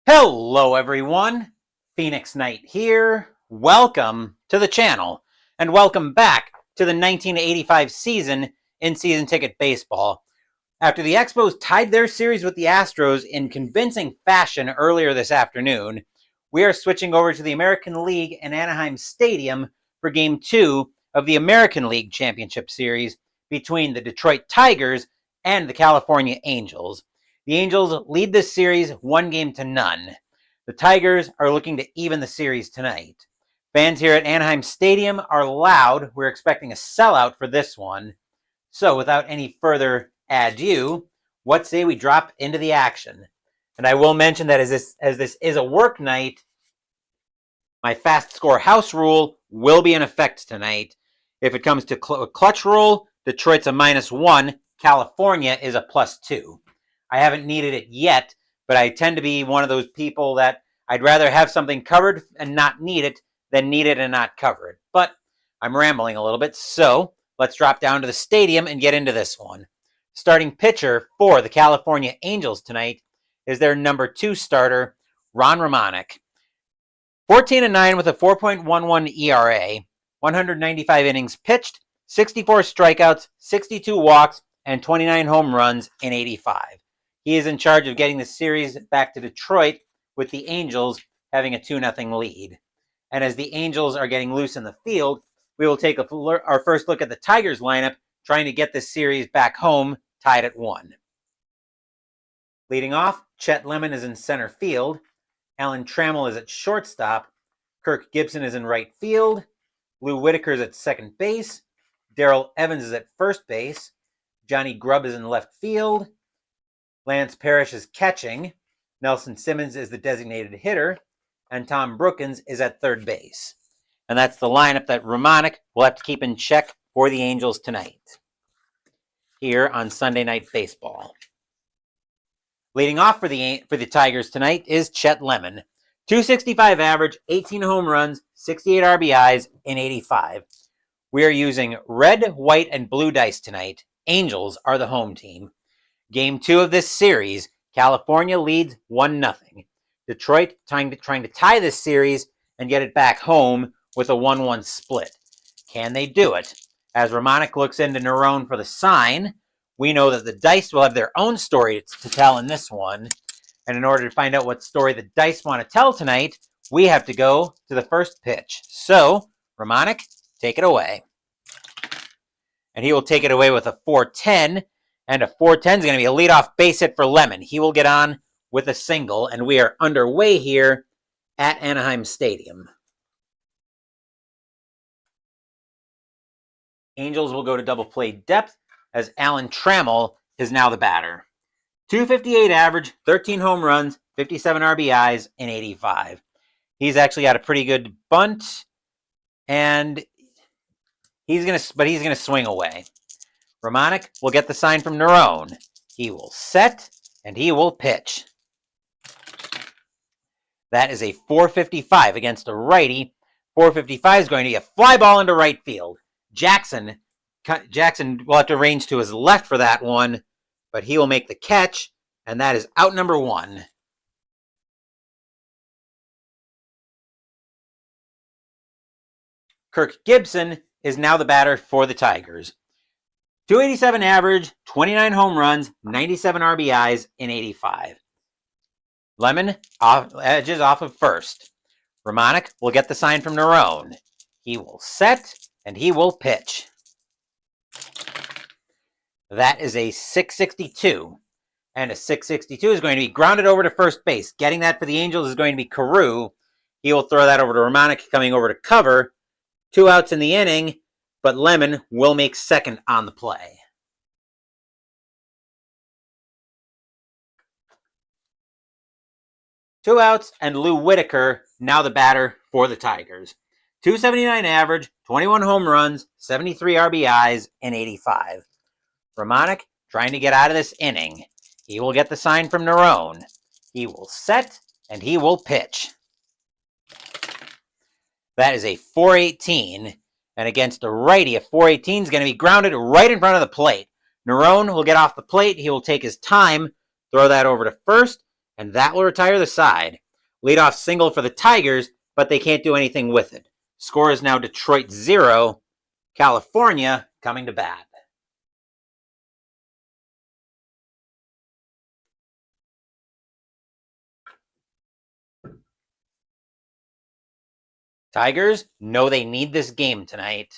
Hello everyone, Phoenix Knight here. Welcome to the channel and welcome back to the 1985 season in Season Ticket Baseball. After the Expos tied their series with the Astros in convincing fashion earlier this afternoon, we are switching over to the American League and Anaheim Stadium for Game 2 of the American League Championship Series between the Detroit Tigers and the California Angels. The Angels lead this series 1-0. The Tigers are looking to even the series tonight. Fans here at Anaheim Stadium are loud. We're expecting a sellout for this one. So without any further ado, what say we drop into the action? And I will mention that as this is a work night, my fast score house rule will be in effect tonight. If it comes to clutch rule, Detroit's a -1, California is a +2. I haven't needed it yet, but I tend to be one of those people that I'd rather have something covered and not need it than need it and not cover it. But I'm rambling a little bit, so let's drop down to the stadium and get into this one. Starting pitcher for the California Angels tonight is their number 2 starter, Ron Romanek. 14-9 with a 4.11 ERA, 195 innings pitched, 64 strikeouts, 62 walks, and 29 home runs in 85. He is in charge of getting the series back to Detroit with the Angels having a 2-0 lead. And as the Angels are getting loose in the field, we will take our first look at the Tigers lineup, trying to get this series back home, tied at 1. Leading off, Chet Lemon is in center field. Alan Trammell is at shortstop. Kirk Gibson is in right field. Lou Whitaker is at second base. Darrell Evans is at first base. Johnny Grubb is in left field. Lance Parrish is catching. Nelson Simmons is the designated hitter. And Tom Brookins is at third base. And that's the lineup that Romanek will have to keep in check for the Angels tonight, here on Sunday Night Baseball. Leading off for the Tigers tonight is Chet Lemon. 265 average, 18 home runs, 68 RBIs in 85. We are using red, white, and blue dice tonight. Angels are the home team. Game 2 of this series, California leads 1-0. Detroit trying to tie this series and get it back home with a 1-1 split. Can they do it? As Romanek looks into Nerone for the sign, we know that the dice will have their own story to tell in this one. And in order to find out what story the dice want to tell tonight, we have to go to the first pitch. So, Romanek, take it away. And he will take it away with a 4-10. And a 4-10 is going to be a leadoff base hit for Lemon. He will get on with a single, and we are underway here at Anaheim Stadium. Angels will go to double play depth as Alan Trammell is now the batter. 258 average, 13 home runs, 57 RBIs in 85. He's actually got a pretty good bunt, and he's gonna swing away. Romanek will get the sign from Nerone. He will set, and he will pitch. That is a 455 against a righty. 455 is going to be a fly ball into right field. Jackson will have to range to his left for that one, but he will make the catch, and that is out number 1. Kirk Gibson is now the batter for the Tigers. 287 average, 29 home runs, 97 RBIs in 85. Lemon edges off of first. Romanek will get the sign from Nerone. He will set, and he will pitch. That is a 662. And a 662 is going to be grounded over to first base. Getting that for the Angels is going to be Carew. He will throw that over to Romanek, coming over to cover. 2 outs in the inning, but Lemon will make second on the play. Two outs, and Lou Whitaker, now the batter for the Tigers. 279 average, 21 home runs, 73 RBIs in 85. Romanek trying to get out of this inning. He will get the sign from Nerone. He will set, and he will pitch. That is a 418. And against a righty, a 418 is going to be grounded right in front of the plate. Nerone will get off the plate. He will take his time, throw that over to first, and that will retire the side. Leadoff single for the Tigers, but they can't do anything with it. Score is now Detroit 0, California coming to bat. Tigers know they need this game tonight.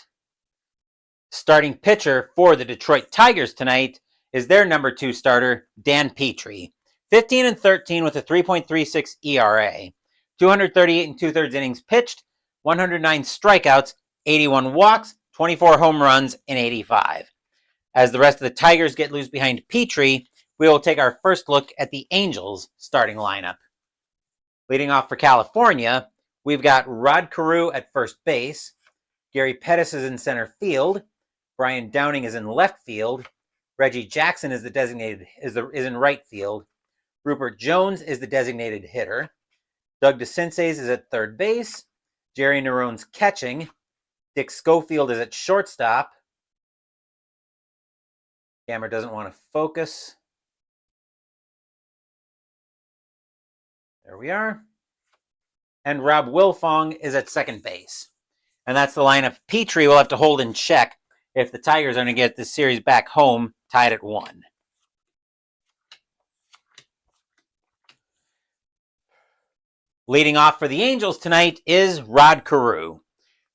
Starting pitcher for the Detroit Tigers tonight is their number 2 starter, Dan Petrie. 15-13 with a 3.36 ERA. 238 and 2/3 innings pitched, 109 strikeouts, 81 walks, 24 home runs, and 85. As the rest of the Tigers get loose behind Petrie, we will take our first look at the Angels starting lineup. Leading off for California, we've got Rod Carew at first base. Gary Pettis is in center field. Brian Downing is in left field. Reggie Jackson is in right field. Rupert Jones is the designated hitter. Doug DeCinces is at third base. Jerry Narone's catching. Dick Schofield is at shortstop. Camera doesn't want to focus. There we are. And Rob Wilfong is at second base. And that's the lineup Petrie will have to hold in check if the Tigers are going to get this series back home tied at 1. Leading off for the Angels tonight is Rod Carew.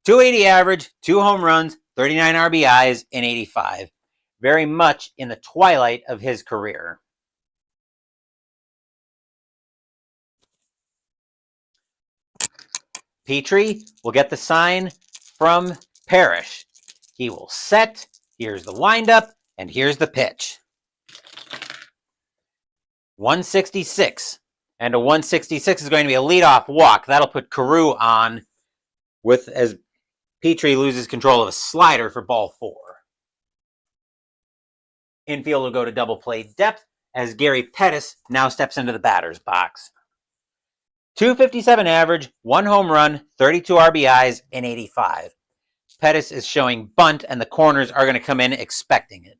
280 average, 2 home runs, 39 RBIs, and 85. Very much in the twilight of his career. Petrie will get the sign from Parrish. He will set. Here's the windup, and here's the pitch. 166. And a 166 is going to be a leadoff walk. That'll put Carew on as Petrie loses control of a slider for ball 4. Infield will go to double play depth as Gary Pettis now steps into the batter's box. 257 average, 1 home run, 32 RBIs, and 85. Pettis is showing bunt, and the corners are going to come in expecting it.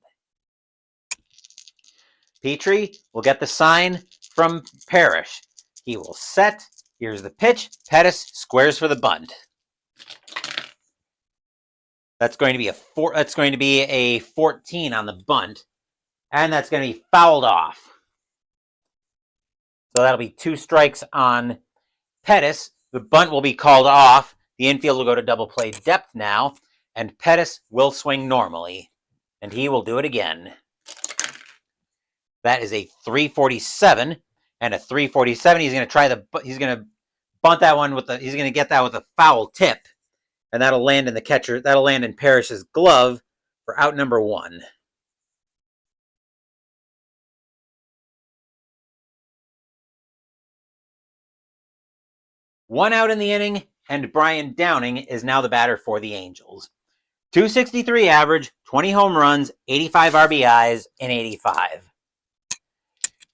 Petrie will get the sign from Parrish. He will set. Here's the pitch. Pettis squares for the bunt. That's going to be a 14 on the bunt, and that's going to be fouled off. So that'll be 2 strikes on Pettis. The bunt will be called off. The infield will go to double play depth now, and Pettis will swing normally, and he will do it again. That is a 347 and a 347. He's going to bunt that one he's going to get that with a foul tip, and that'll land in Parrish's glove for out number 1. One out in the inning, and Brian Downing is now the batter for the Angels. 263 average, 20 home runs, 85 RBIs, and 85.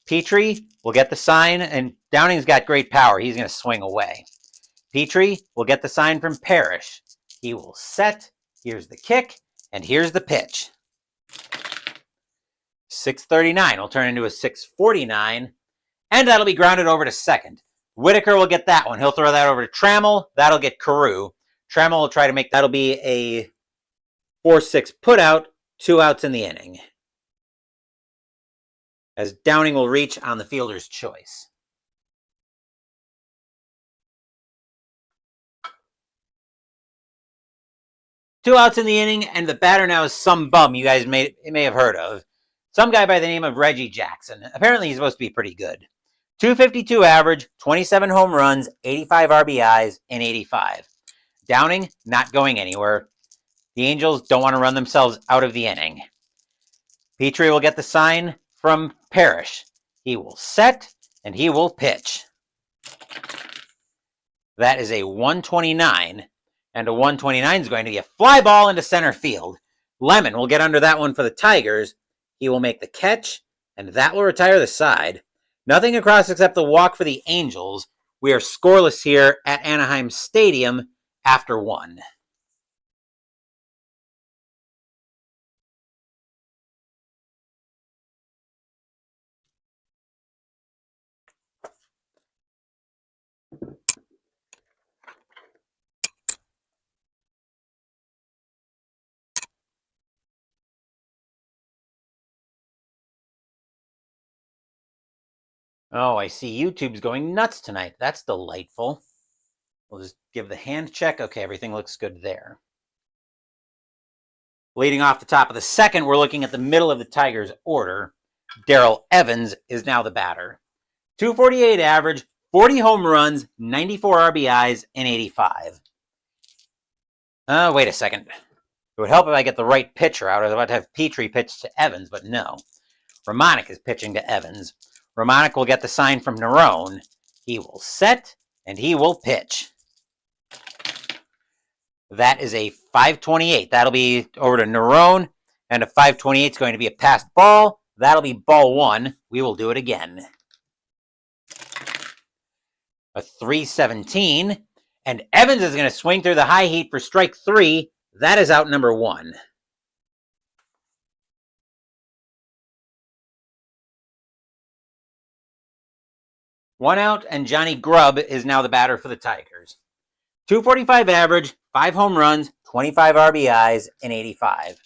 Petrie will get the sign, and Downing's got great power. He's going to swing away. Petrie will get the sign from Parrish. He will set. Here's the kick, and here's the pitch. 639 will turn into a 649, and that'll be grounded over to second. Whitaker will get that one. He'll throw that over to Trammell. That'll get Carew. Trammell will try to make that'll be a 4-6 putout, 2 outs in the inning, as Downing will reach on the fielder's choice. Two outs in the inning, and the batter now is some bum you guys may have heard of. Some guy by the name of Reggie Jackson. Apparently he's supposed to be pretty good. 252 average, 27 home runs, 85 RBIs, and 85. Downing not going anywhere. The Angels don't want to run themselves out of the inning. Petrie will get the sign from Parrish. He will set, and he will pitch. That is a 129, and a 129 is going to be a fly ball into center field. Lemon will get under that one for the Tigers. He will make the catch, and that will retire the side. Nothing across except the walk for the Angels. We are scoreless here at Anaheim Stadium after 1. Oh, I see YouTube's going nuts tonight. That's delightful. We'll just give the hand check. Okay, everything looks good there. Leading off the top of the second, we're looking at the middle of the Tigers' order. Darrell Evans is now the batter. 248 average, 40 home runs, 94 RBIs, and 85. Wait a second. It would help if I get the right pitcher out. I was about to have Petrie pitch to Evans, but no. Romanek is pitching to Evans. Romanek will get the sign from Nerone. He will set, and he will pitch. That is a 528. That'll be over to Nerone, and a 528 is going to be a passed ball. That'll be ball one. We will do it again. A 317, and Evans is going to swing through the high heat for strike three. That is out number one. One out, and Johnny Grubb is now the batter for the Tigers. 245 average, 5 home runs, 25 RBIs, and 85.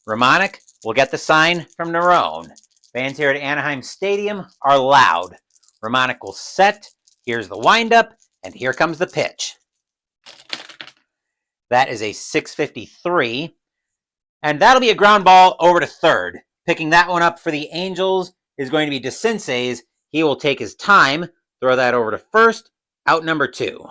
Romanek will get the sign from Nerone. Fans here at Anaheim Stadium are loud. Romanek will set. Here's the windup, and here comes the pitch. That is a 653, and that'll be a ground ball over to third. Picking that one up for the Angels is going to be DeCinces. He will take his time, throw that over to first, out number two.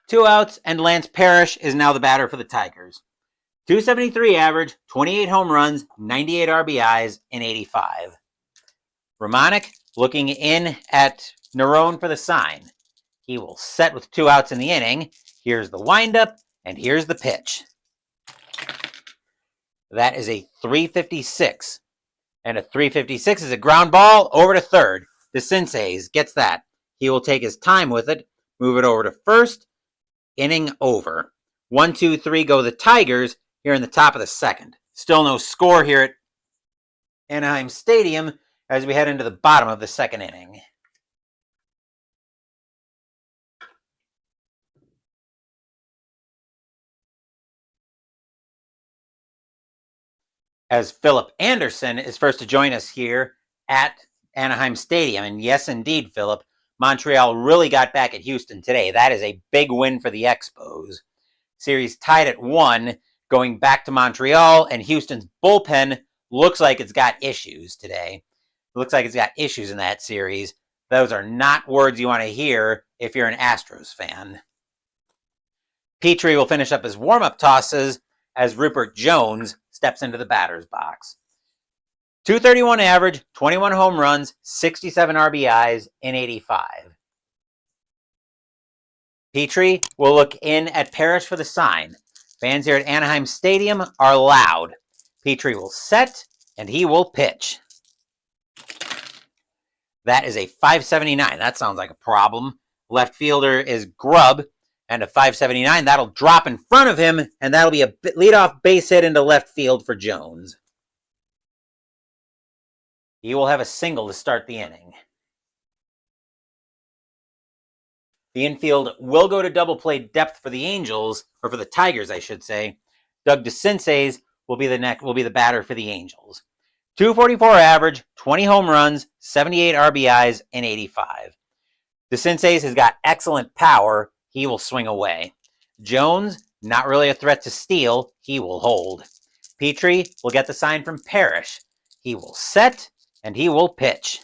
Two outs, and Lance Parrish is now the batter for the Tigers. 273 average, 28 home runs, 98 RBIs, and 85. Romanek looking in at Nerone for the sign. He will set with 2 outs in the inning. Here's the windup, and here's the pitch. That is a 356. And a 356 is a ground ball over to third. DeCinces gets that. He will take his time with it, move it over to first. Inning over. 1, 2, 3 go the Tigers here in the top of the second. Still no score here at Anaheim Stadium as we head into the bottom of the second inning. As Philip Anderson is first to join us here at Anaheim Stadium. And yes, indeed, Philip, Montreal really got back at Houston today. That is a big win for the Expos. Series tied at 1, going back to Montreal, and Houston's bullpen looks like it's got issues today. It looks like it's got issues in that series. Those are not words you want to hear if you're an Astros fan. Petrie will finish up his warm-up tosses as Rupert Jones steps into the batter's box. 231 average, 21 home runs, 67 RBIs, and 85. Petrie will look in at Parrish for the sign. Fans here at Anaheim Stadium are loud. Petrie will set, and he will pitch. That is a 579. That sounds like a problem. Left fielder is Grubb, and a 579. That'll drop in front of him, and that'll be a leadoff base hit into left field for Jones. He will have a single to start the inning. The infield will go to double play depth for the Angels, or for the Tigers, I should say. Doug DeCinces will be the batter for the Angels. 244 average, 20 home runs, 78 RBIs, and 85. DeCinces has got excellent power. He will swing away. Jones, not really a threat to steal. He will hold. Petrie will get the sign from Parrish. He will set, and he will pitch.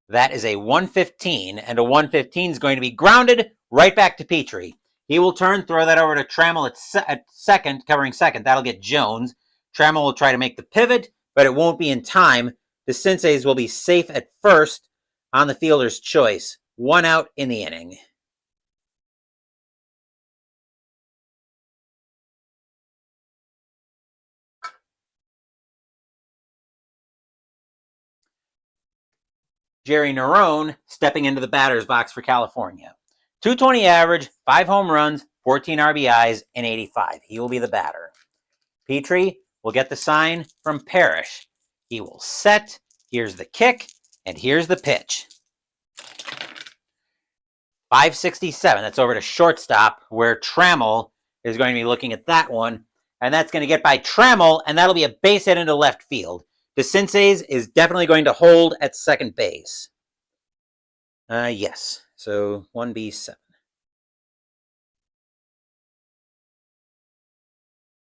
That is a 115, and a 115 is going to be grounded right back to Petrie. He will turn, throw that over to Trammell at second, covering second. That'll get Jones. Trammell will try to make the pivot, but it won't be in time. DeCinces will be safe at first on the fielder's choice. 1 out in the inning. Jerry Nerone stepping into the batter's box for California. 220 average, 5 home runs, 14 RBIs, and 85. He will be the batter. Petrie will get the sign from Parrish. He will set. Here's the kick, and here's the pitch. 567. That's over to shortstop, where Trammell is going to be looking at that one, and that's going to get by Trammell, and that'll be a base hit into left field. DeCinces is definitely going to hold at second base. Yes, so 1B7.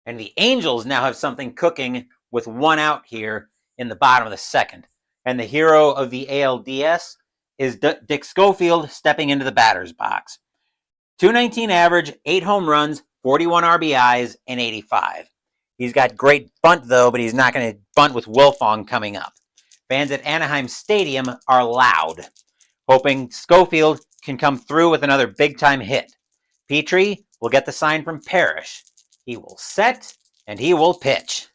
And the Angels now have something cooking with one out here in the bottom of the second. And the hero of the ALDS is Dick Schofield stepping into the batter's box. 219 average, 8 home runs, 41 RBIs, and 85. He's got great bunt, though, but he's not going to bunt with Wilfong coming up. Fans at Anaheim Stadium are loud, hoping Schofield can come through with another big-time hit. Petrie will get the sign from Parrish. He will set, and he will pitch.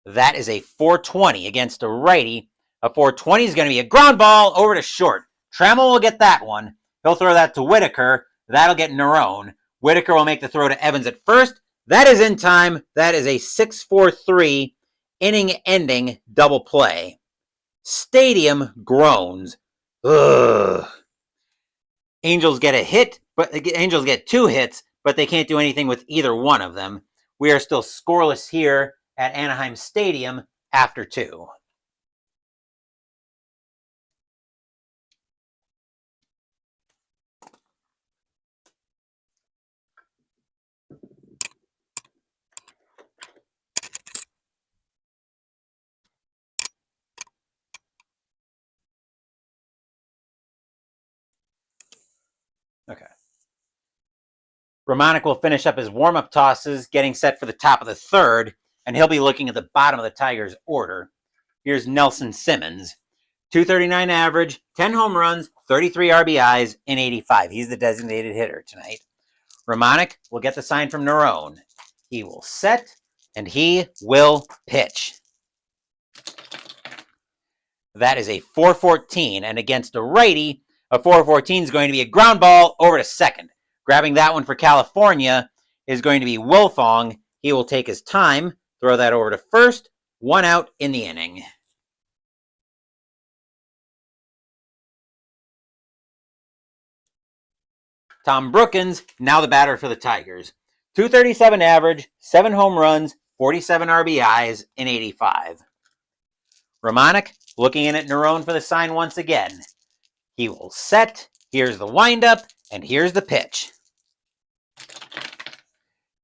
That is a 420 against a righty. A 420 is going to be a ground ball over to short. Trammell will get that one. He'll throw that to Whitaker. That'll get Nerone. Whitaker will make the throw to Evans at first. That is in time. That is a 6-4-3 inning-ending double play. Stadium groans. Ugh. Angels get a hit, but Angels get 2 hits, but they can't do anything with either one of them. We are still scoreless here at Anaheim Stadium after 2. Okay. Romanek will finish up his warm-up tosses, getting set for the top of the third, and he'll be looking at the bottom of the Tigers' order. Here's Nelson Simmons. 239 average, 10 home runs, 33 RBIs, and 85. He's the designated hitter tonight. Romanek will get the sign from Nerone. He will set, and he will pitch. That is a 414, and against a righty, a 414 is going to be a ground ball over to second. Grabbing that one for California is going to be Wilfong. He will take his time, throw that over to first, 1 out in the inning. Tom Brookins, now the batter for the Tigers. 237 average, 7 home runs, 47 RBIs, and 85. Romanek looking in at Nerone for the sign once again. He will set, here's the windup, and here's the pitch.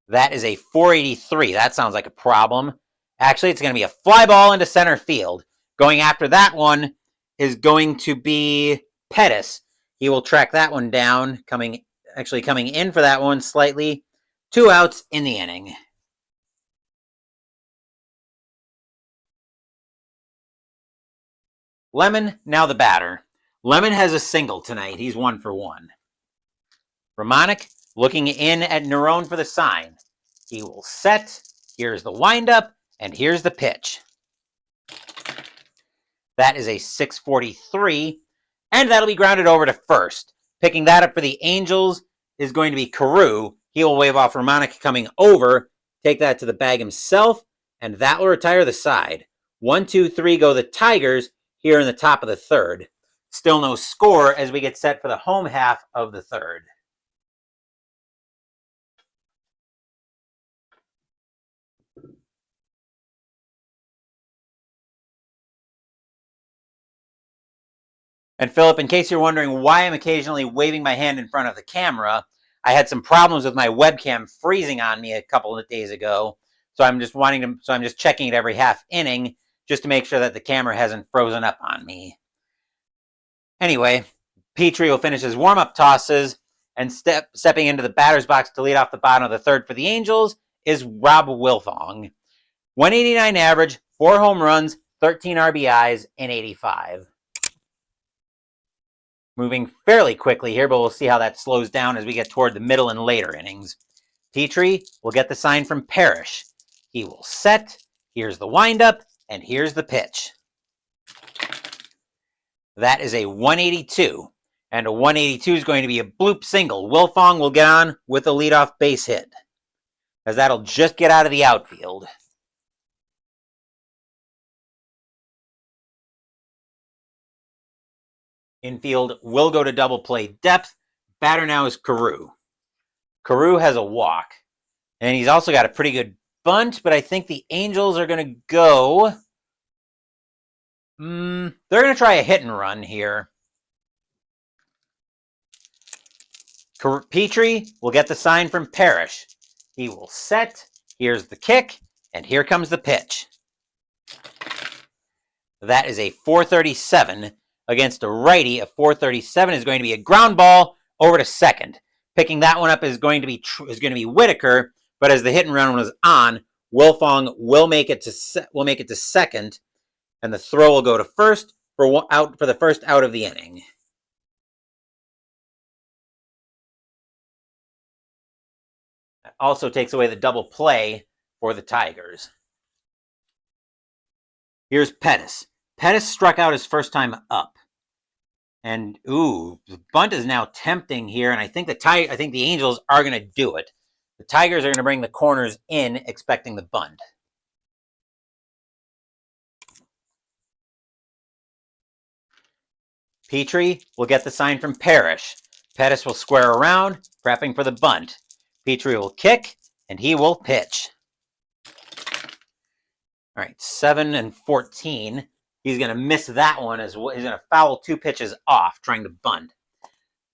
That is a 483. That sounds like a problem. Actually, it's going to be a fly ball into center field. Going after that one is going to be Pettis. He will track that one down, coming in for that one slightly. 2 outs in the inning. Lemon, now the batter. Lemon has a single tonight. He's 1 for 1. Romanek looking in at Nerone for the sign. He will set. Here's the windup, and here's the pitch. That is a 643, and that'll be grounded over to first. Picking that up for the Angels is going to be Carew. He will wave off Romanek coming over, take that to the bag himself, and that will retire the side. 1, 2, 3 go the Tigers here in the top of the third. Still no score as we get set for the home half of the third. And Philip, in case you're wondering why I'm occasionally waving my hand in front of the camera, I had some problems with my webcam freezing on me a couple of days ago. So I'm just checking it every half inning just to make sure that the camera hasn't frozen up on me. Anyway, Petrie will finish his warm-up tosses, and stepping into the batter's box to lead off the bottom of the third for the Angels is Rob Wilfong. 189 average, 4 home runs, 13 RBIs, and 85. Moving fairly quickly here, but we'll see how that slows down as we get toward the middle and later innings. Petrie will get the sign from Parrish. He will set, here's the windup, and here's the pitch. That is a 182, and a 182 is going to be a bloop single. Wilfong will get on with a leadoff base hit, as that'll just get out of the outfield. Infield will go to double play depth. Batter now is Carew. Carew has a walk. And he's also got a pretty good bunt, but I think the Angels are going to go. They're going to try a hit and run here. Petrie will get the sign from Parrish. He will set. Here's the kick, and here comes the pitch. That is a 437 against a righty. A 437 is going to be a ground ball over to second. Picking that one up is going to be Whitaker, but as the hit and run was on, Wilfong will make it to second, and the throw will go to first for the first out of the inning. That also takes away the double play for the Tigers. Here's Pettis. Pettis struck out his first time up. And the bunt is now tempting here, and I think the Angels are going to do it. The Tigers are going to bring the corners in, expecting the bunt. Petrie will get the sign from Parrish. Pettis will square around, prepping for the bunt. Petrie will kick, and he will pitch. All right, 7-14. He's going to miss that one as well. He's going to foul 2 pitches off, trying to bunt.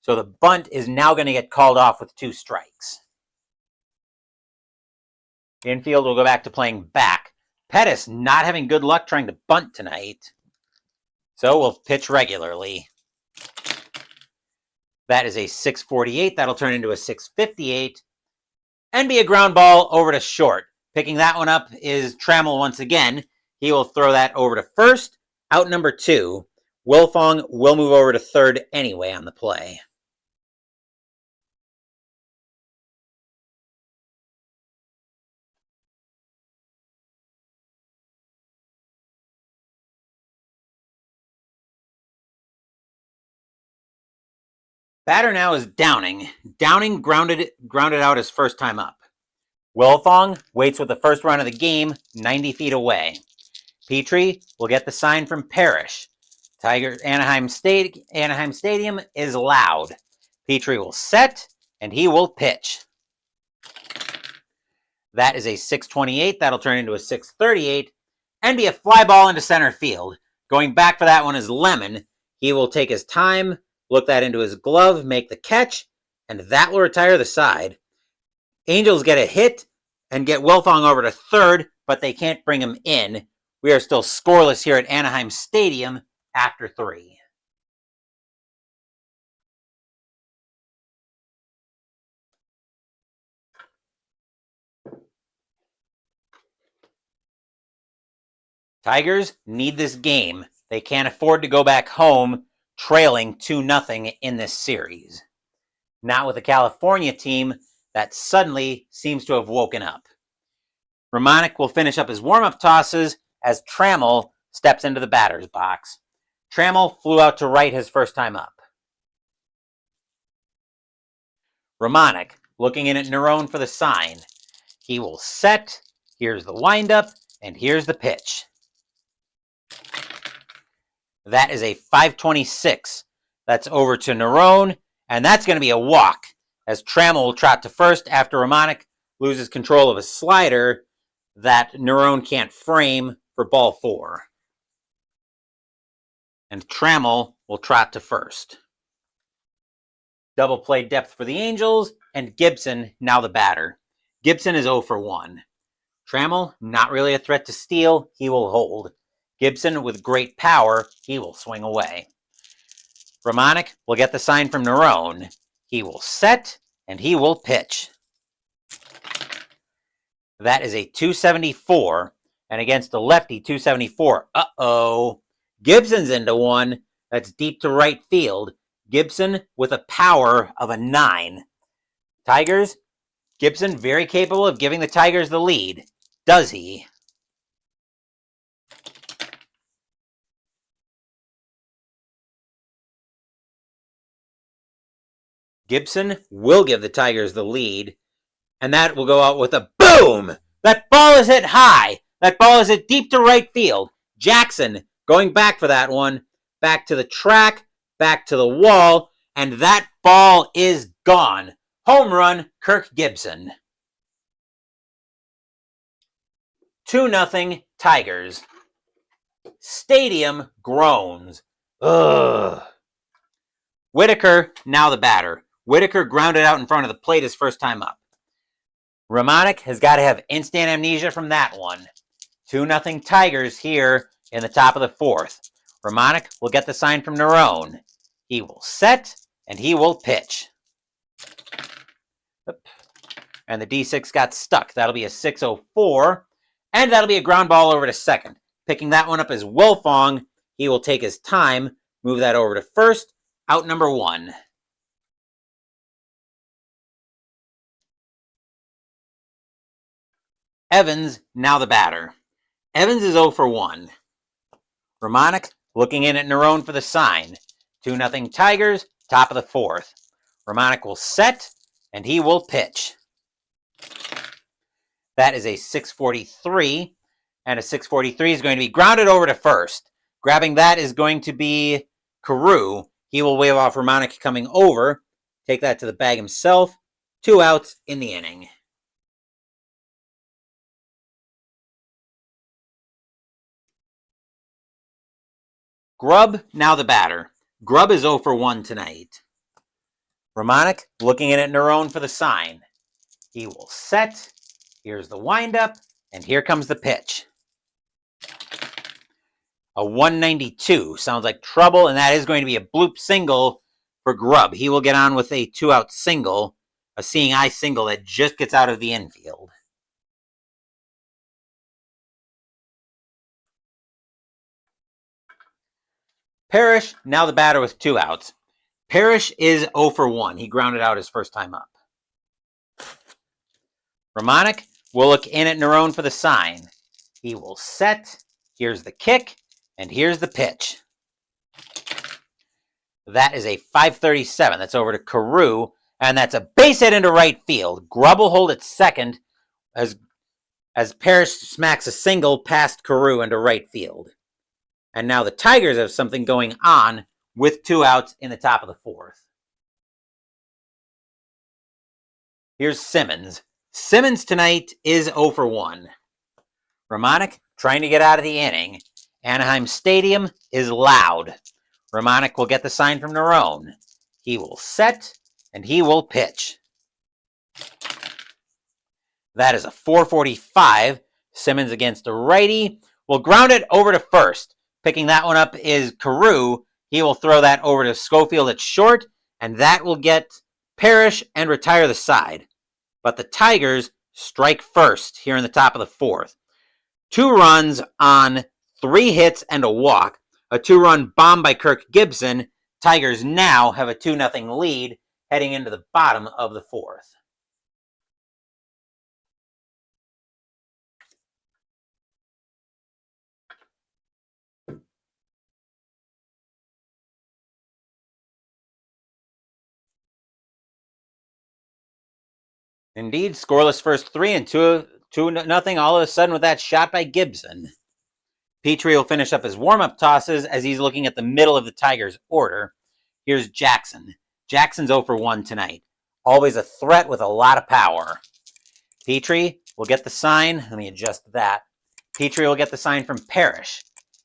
So the bunt is now going to get called off with 2 strikes. Infield will go back to playing back. Pettis not having good luck trying to bunt tonight. So we'll pitch regularly. That is a 648. That'll turn into a 658. And be a ground ball over to short. Picking that one up is Trammell once again. He will throw that over to first. Out number 2. Wilfong will move over to third anyway on the play. Batter now is Downing. Downing grounded out his first time up. Wilfong waits with the first run of the game, 90 feet away. Petrie will get the sign from Parrish. Anaheim Stadium is loud. Petrie will set, and he will pitch. That is a 628. That'll turn into a 638 and be a fly ball into center field. Going back for that one is Lemon. He will take his time, look that into his glove, make the catch, and that will retire the side. Angels get a hit and get Wilfong over to third, but they can't bring him in. We are still scoreless here at Anaheim Stadium after 3. Tigers need this game. They can't afford to go back home trailing 2-0 in this series. Not with a California team that suddenly seems to have woken up. Romanek will finish up his warm-up tosses as Trammell steps into the batter's box. Trammell flew out to right his first time up. Romanek looking in at Nerone for the sign. He will set. Here's the windup, and here's the pitch. That is a 526. That's over to Nerone, and that's going to be a walk as Trammell will trot to first after Romanek loses control of a slider that Nerone can't frame for ball 4. And Trammell will trot to first. Double play depth for the Angels, and Gibson now the batter. Gibson is 0 for 1. Trammell, not really a threat to steal, he will hold. Gibson, with great power, he will swing away. Romanek will get the sign from Nerone. He will set, and he will pitch. That is a 274, and against the lefty, 274. Uh-oh. Gibson's into one. That's deep to right field. Gibson with a power of a 9. Tigers, Gibson very capable of giving the Tigers the lead. Does he? Gibson will give the Tigers the lead, and that will go out with a boom! That ball is hit high. That ball is hit deep to right field. Jackson going back for that one. Back to the track, back to the wall, and that ball is gone. Home run, Kirk Gibson. 2-0 Tigers. Stadium groans. Ugh. Whitaker, now the batter. Whitaker grounded out in front of the plate his first time up. Romanek has got to have instant amnesia from that one. 2-0 Tigers here in the top of the fourth. Romanek will get the sign from Nerone. He will set, and he will pitch. And the D6 got stuck. That'll be a 6-0-4, and that'll be a ground ball over to second. Picking that one up is Wilfong. He will take his time, move that over to first, out number 1. Evans, now the batter. Evans is 0 for 1. Romanek looking in at Nerone for the sign. 2-0 Tigers, top of the fourth. Romanek will set, and he will pitch. That is a 6-43, and a 6-43 is going to be grounded over to first. Grabbing that is going to be Carew. He will wave off Romanek coming over, take that to the bag himself. 2 outs in the inning. Grubb, now the batter. Grubb is 0 for 1 tonight. Romanek looking in at Nerone for the sign. He will set. Here's the windup, and here comes the pitch. A 192. Sounds like trouble, and that is going to be a bloop single for Grubb. He will get on with a 2-out single, a seeing eye single that just gets out of the infield. Parrish, now the batter with 2 outs. Parrish is 0 for 1. He grounded out his first time up. Romanek will look in at Nerone for the sign. He will set. Here's the kick, and here's the pitch. That is a 537. That's over to Carew, and that's a base hit into right field. Grubb will hold at second as Parrish smacks a single past Carew into right field. And now the Tigers have something going on with 2 outs in the top of the fourth. Here's Simmons. Simmons tonight is 0 for 1. Romanek trying to get out of the inning. Anaheim Stadium is loud. Romanek will get the sign from Nerone. He will set, and he will pitch. That is a 445. Simmons against a righty. Will ground it over to first. Picking that one up is Carew. He will throw that over to Schofield at short, and that will get Parrish and retire the side. But the Tigers strike first here in the top of the fourth. 2 runs on 3 hits and a walk. A 2-run bomb by Kirk Gibson. Tigers now have a 2-0 lead heading into the bottom of the fourth. Indeed, scoreless first 3 and 2-0 all of a sudden with that shot by Gibson. Petrie will finish up his warm-up tosses as he's looking at the middle of the Tigers' order. Here's Jackson. Jackson's 0 for 1 tonight. Always a threat with a lot of power. Petrie will get the sign. Let me adjust that. Petrie will get the sign from Parrish.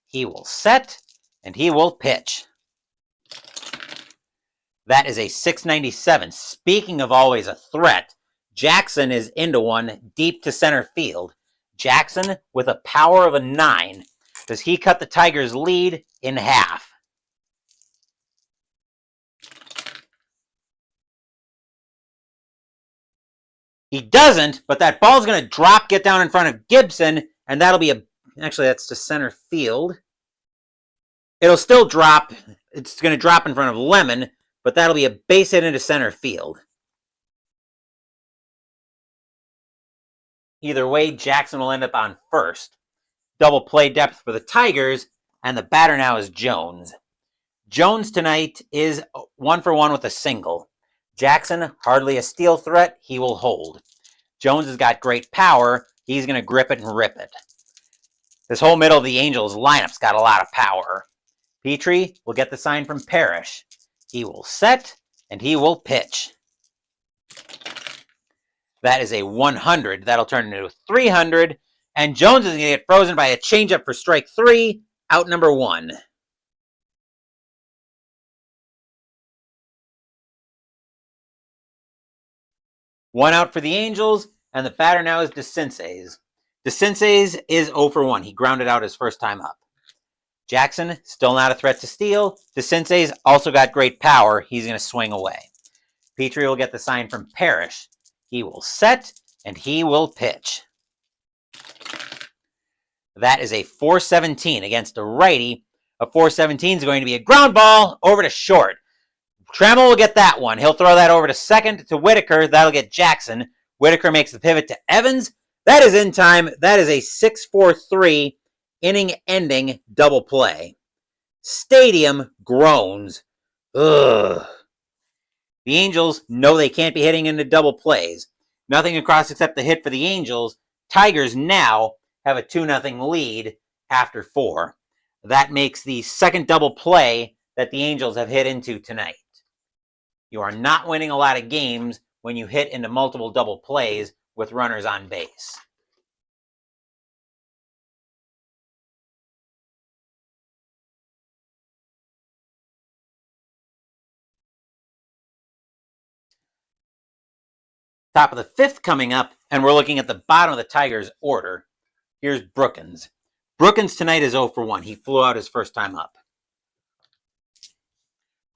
He will set, and he will pitch. That is a 697. Speaking of always a threat, Jackson is into one deep to center field. Jackson with a power of a 9. Does he cut the Tigers' lead in half? He doesn't, but that ball's going to drop, get down in front of Gibson, and that'll be actually, that's to center field. It'll still drop. It's going to drop in front of Lemon, but that'll be a base hit into center field. Either way, Jackson will end up on first. Double play depth for the Tigers, and the batter now is Jones. Jones tonight is 1 for 1 with a single. Jackson, hardly a steal threat. He will hold. Jones has got great power. He's going to grip it and rip it. This whole middle of the Angels lineup's got a lot of power. Petrie will get the sign from Parrish. He will set, and he will pitch. That is a 100. That'll turn into a 300. And Jones is going to get frozen by a changeup for strike 3, out number 1. One out for the Angels, and the batter now is DeCinces. DeCinces is 0 for 1. He grounded out his first time up. Jackson, still not a threat to steal. DeCinces also got great power. He's going to swing away. Petrie will get the sign from Parrish. He will set, and he will pitch. That is a 417 against a righty. A 417 is going to be a ground ball over to short. Trammell will get that one. He'll throw that over to second to Whitaker. That'll get Jackson. Whitaker makes the pivot to Evans. That is in time. That is a 6-4-3 inning-ending double play. Stadium groans. Ugh. The Angels know they can't be hitting into double plays. Nothing across except the hit for the Angels. Tigers now have a 2-0 lead after 4. That makes the second double play that the Angels have hit into tonight. You are not winning a lot of games when you hit into multiple double plays with runners on base. Top of the 5th coming up, and we're looking at the bottom of the Tigers' order. Here's Brookins. Brookins tonight is 0 for 1. He flew out his first time up.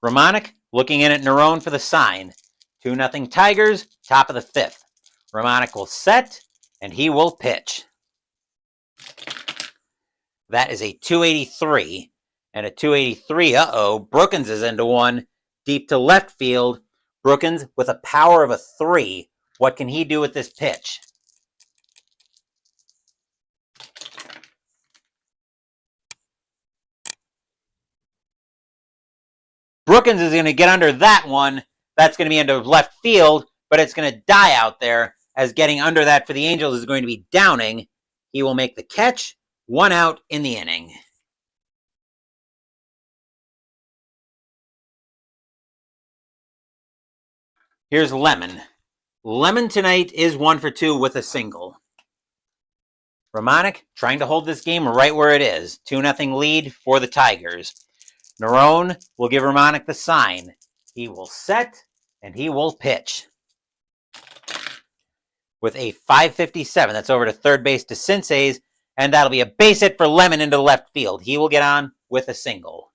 Romanek looking in at Nerone for the sign. 2-0 Tigers, top of the 5th. Romanek will set, and he will pitch. That is a 283. And a 283, Brookins is into one. Deep to left field. Brookins with a power of a 3. What can he do with this pitch? Brookins is going to get under that one. That's going to be into left field, but it's going to die out there, as getting under that for the Angels is going to be Downing. He will make the catch. 1 out in the inning. Here's Lemon. Lemon tonight is 1 for 2 with a single. Romanek trying to hold this game right where it is. 2-0 lead for the Tigers. Nerone will give Romanek the sign. He will set, and he will pitch. With a 557, that's over to third base to DeCinces, and that'll be a base hit for Lemon into left field. He will get on with a single.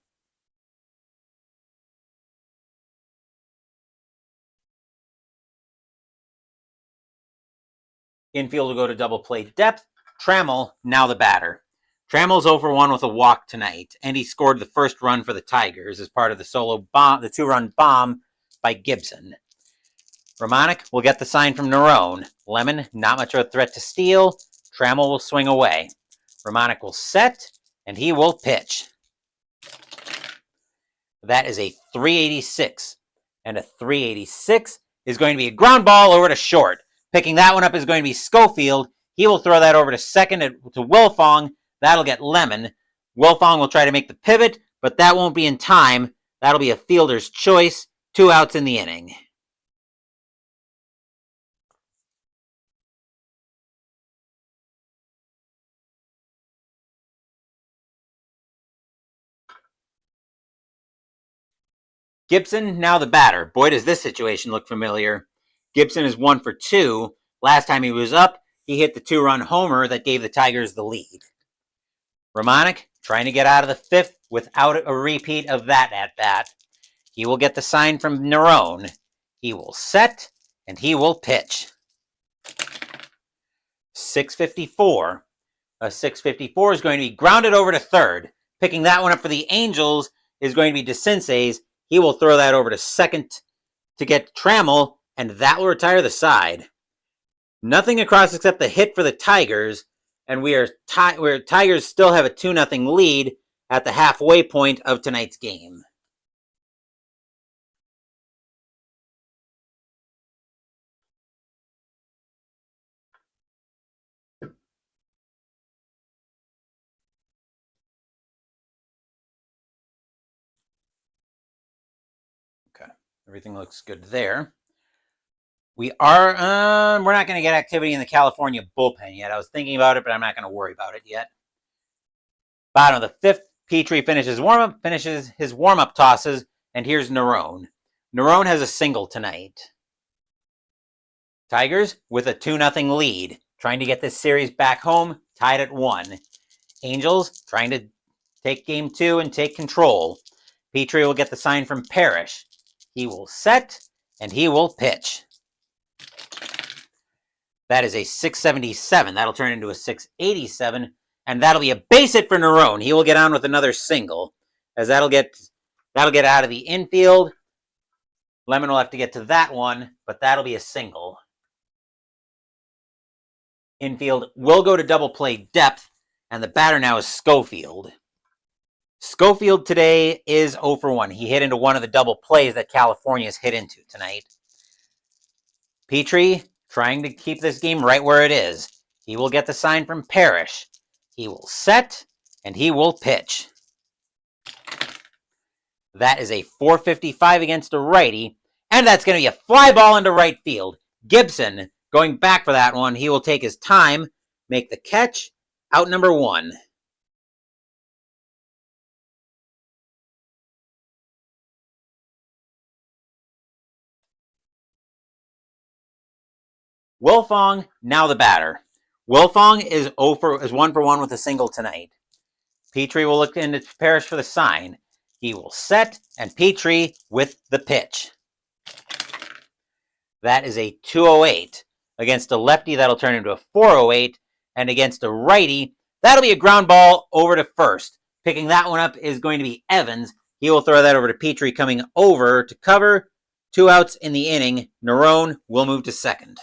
Infield will go to double play depth. Trammell, now the batter. Trammell's 0 for 1 with a walk tonight, and he scored the first run for the Tigers as part of the solo bomb, the 2-run bomb by Gibson. Romanek will get the sign from Nerone. Lemon, not much of a threat to steal. Trammell will swing away. Romanek will set, and he will pitch. That is a 386. And a 386 is going to be a ground ball over to short. Picking that one up is going to be Schofield. He will throw that over to second to Wilfong. That'll get Lemon. Wilfong will try to make the pivot, but that won't be in time. That'll be a fielder's choice. 2 outs in the inning. Gibson, now the batter. Boy, does this situation look familiar. Gibson is 1 for 2. Last time he was up, he hit the 2-run homer that gave the Tigers the lead. Romanek trying to get out of the 5th without a repeat of that at-bat. He will get the sign from Nerone. He will set, and he will pitch. 654. A 654 is going to be grounded over to third. Picking that one up for the Angels is going to be DeCinces. He will throw that over to second to get Trammell, and that will retire the side. Nothing across except the hit for the Tigers, and Tigers still have a 2-0 lead at the halfway point of tonight's game. Okay, everything looks good there. we're not going to get activity in the California bullpen yet. I was thinking about it, but I'm not going to worry about it yet. Bottom of the fifth, Petrie finishes his warm-up tosses, and here's Nerone. Nerone has a single tonight. Tigers with a 2-0 lead, trying to get this series back home, tied at 1. Angels trying to take game 2 and take control. Petrie will get the sign from Parrish. He will set, and he will pitch. That is a 677. That'll turn into a 687, and that'll be a base hit for Nerone. He will get on with another single, as that'll get out of the infield. Lemon will have to get to that one, but that'll be a single. Infield will go to double play depth, and the batter now is Schofield. Schofield today is 0 for 1. He hit into one of the double plays that California's hit into tonight. Petrie trying to keep this game right where it is. He will get the sign from Parrish. He will set, and he will pitch. That is a 455 against a righty, and that's going to be a fly ball into right field. Gibson going back for that one. He will take his time, make the catch, out number 1. Wilfong, now the batter. Wilfong is 1 for 1 with a single tonight. Petrie will look into Parrish for the sign. He will set, and Petrie with the pitch. That is a 208. Against a lefty, that'll turn into a 408. And against a righty, that'll be a ground ball over to first. Picking that one up is going to be Evans. He will throw that over to Petrie, coming over to cover. 2 outs in the inning. Nerone will move to second.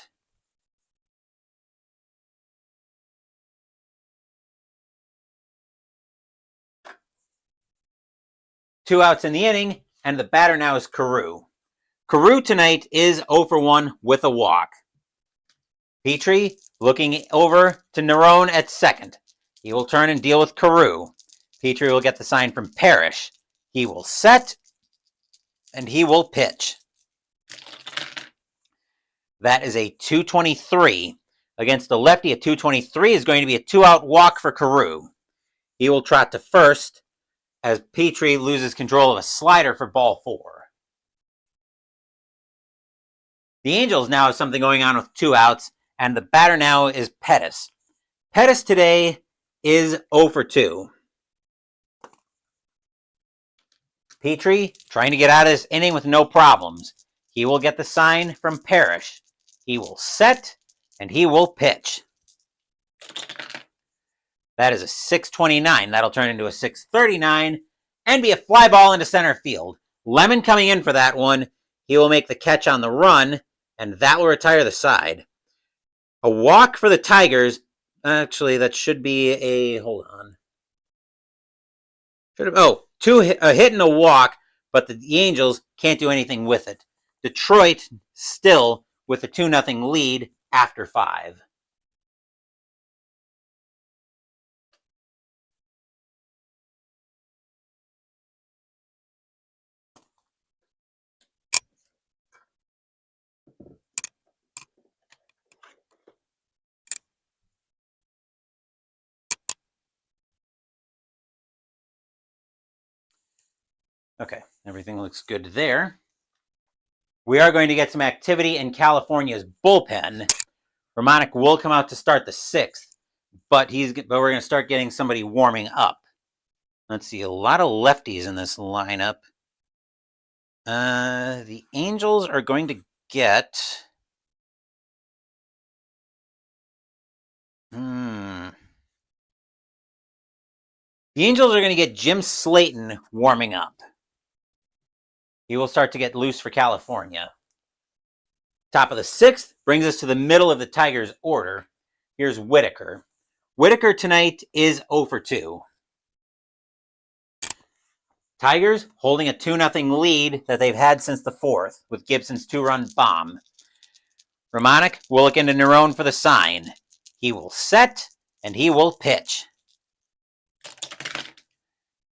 Two outs in the inning, and the batter now is Carew. Carew tonight is 0 for 1 with a walk. Petrie looking over to Nerone at second. He will turn and deal with Carew. Petrie will get the sign from Parrish. He will set, and he will pitch. That is a 223. Against a lefty, a 223 is going to be a 2-out walk for Carew. He will trot to first, as Petrie loses control of a slider for ball 4. The Angels now have something going on with 2 outs, and the batter now is Pettis. Pettis today is 0 for 2. Petrie trying to get out of this inning with no problems. He will get the sign from Parrish. He will set, and he will pitch. That is a 629. That'll turn into a 639 and be a fly ball into center field. Lemon coming in for that one. He will make the catch on the run, and that will retire the side. A walk for the Tigers. Actually, that should be a... Hold on. A hit and a walk, but the Angels can't do anything with it. Detroit still with a 2-0 lead after 5. Okay, everything looks good there. We are going to get some activity in California's bullpen. Romanek will come out to start the 6th, but we're going to start getting somebody warming up. Let's see, a lot of lefties in this lineup. The Angels are going to get... The Angels are going to get Jim Slayton warming up. He will start to get loose for California. Top of the 6th brings us to the middle of the Tigers' order. Here's Whitaker. Whitaker tonight is 0 for 2. Tigers holding a 2-0 lead that they've had since the 4th with Gibson's 2-run bomb. Romanek will look into Nerone for the sign. He will set, and he will pitch.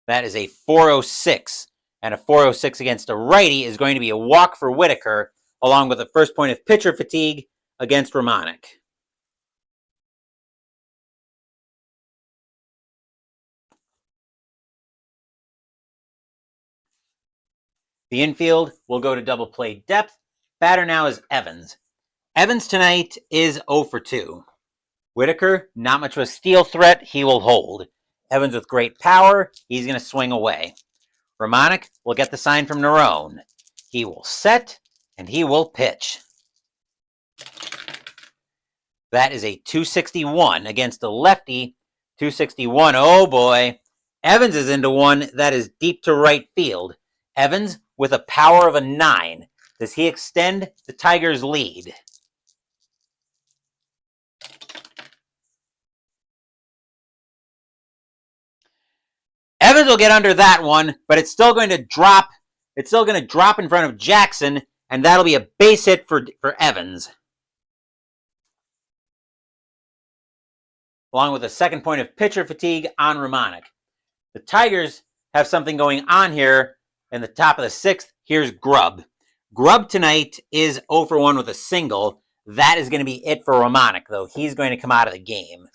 That is a 406. And a 406 against a righty is going to be a walk for Whitaker. along with the first point of pitcher fatigue against Romanek. The infield will go to double play depth. Batter now is Evans. Evans tonight is 0 for 2. Whitaker, not much of a steal threat. He will hold. Evans with great power. He's going to swing away. Romanek will get the sign from Nerone. He will set, and he will pitch. That is a 261 against a lefty. 261, oh boy. Evans is into one that is deep to right field. Evans with a power of a 9. Does he extend the Tigers' lead? Evans will get under that one, but it's still going to drop. It's still going to drop in front of Jackson, and that'll be a base hit for Evans. Along with a second point of pitcher fatigue on Romanek. The Tigers have something going on here in the top of the 6th. Here's Grubb. Grubb tonight is 0 for 1 with a single. That is going to be it for Romanek, though. He's going to come out of the game.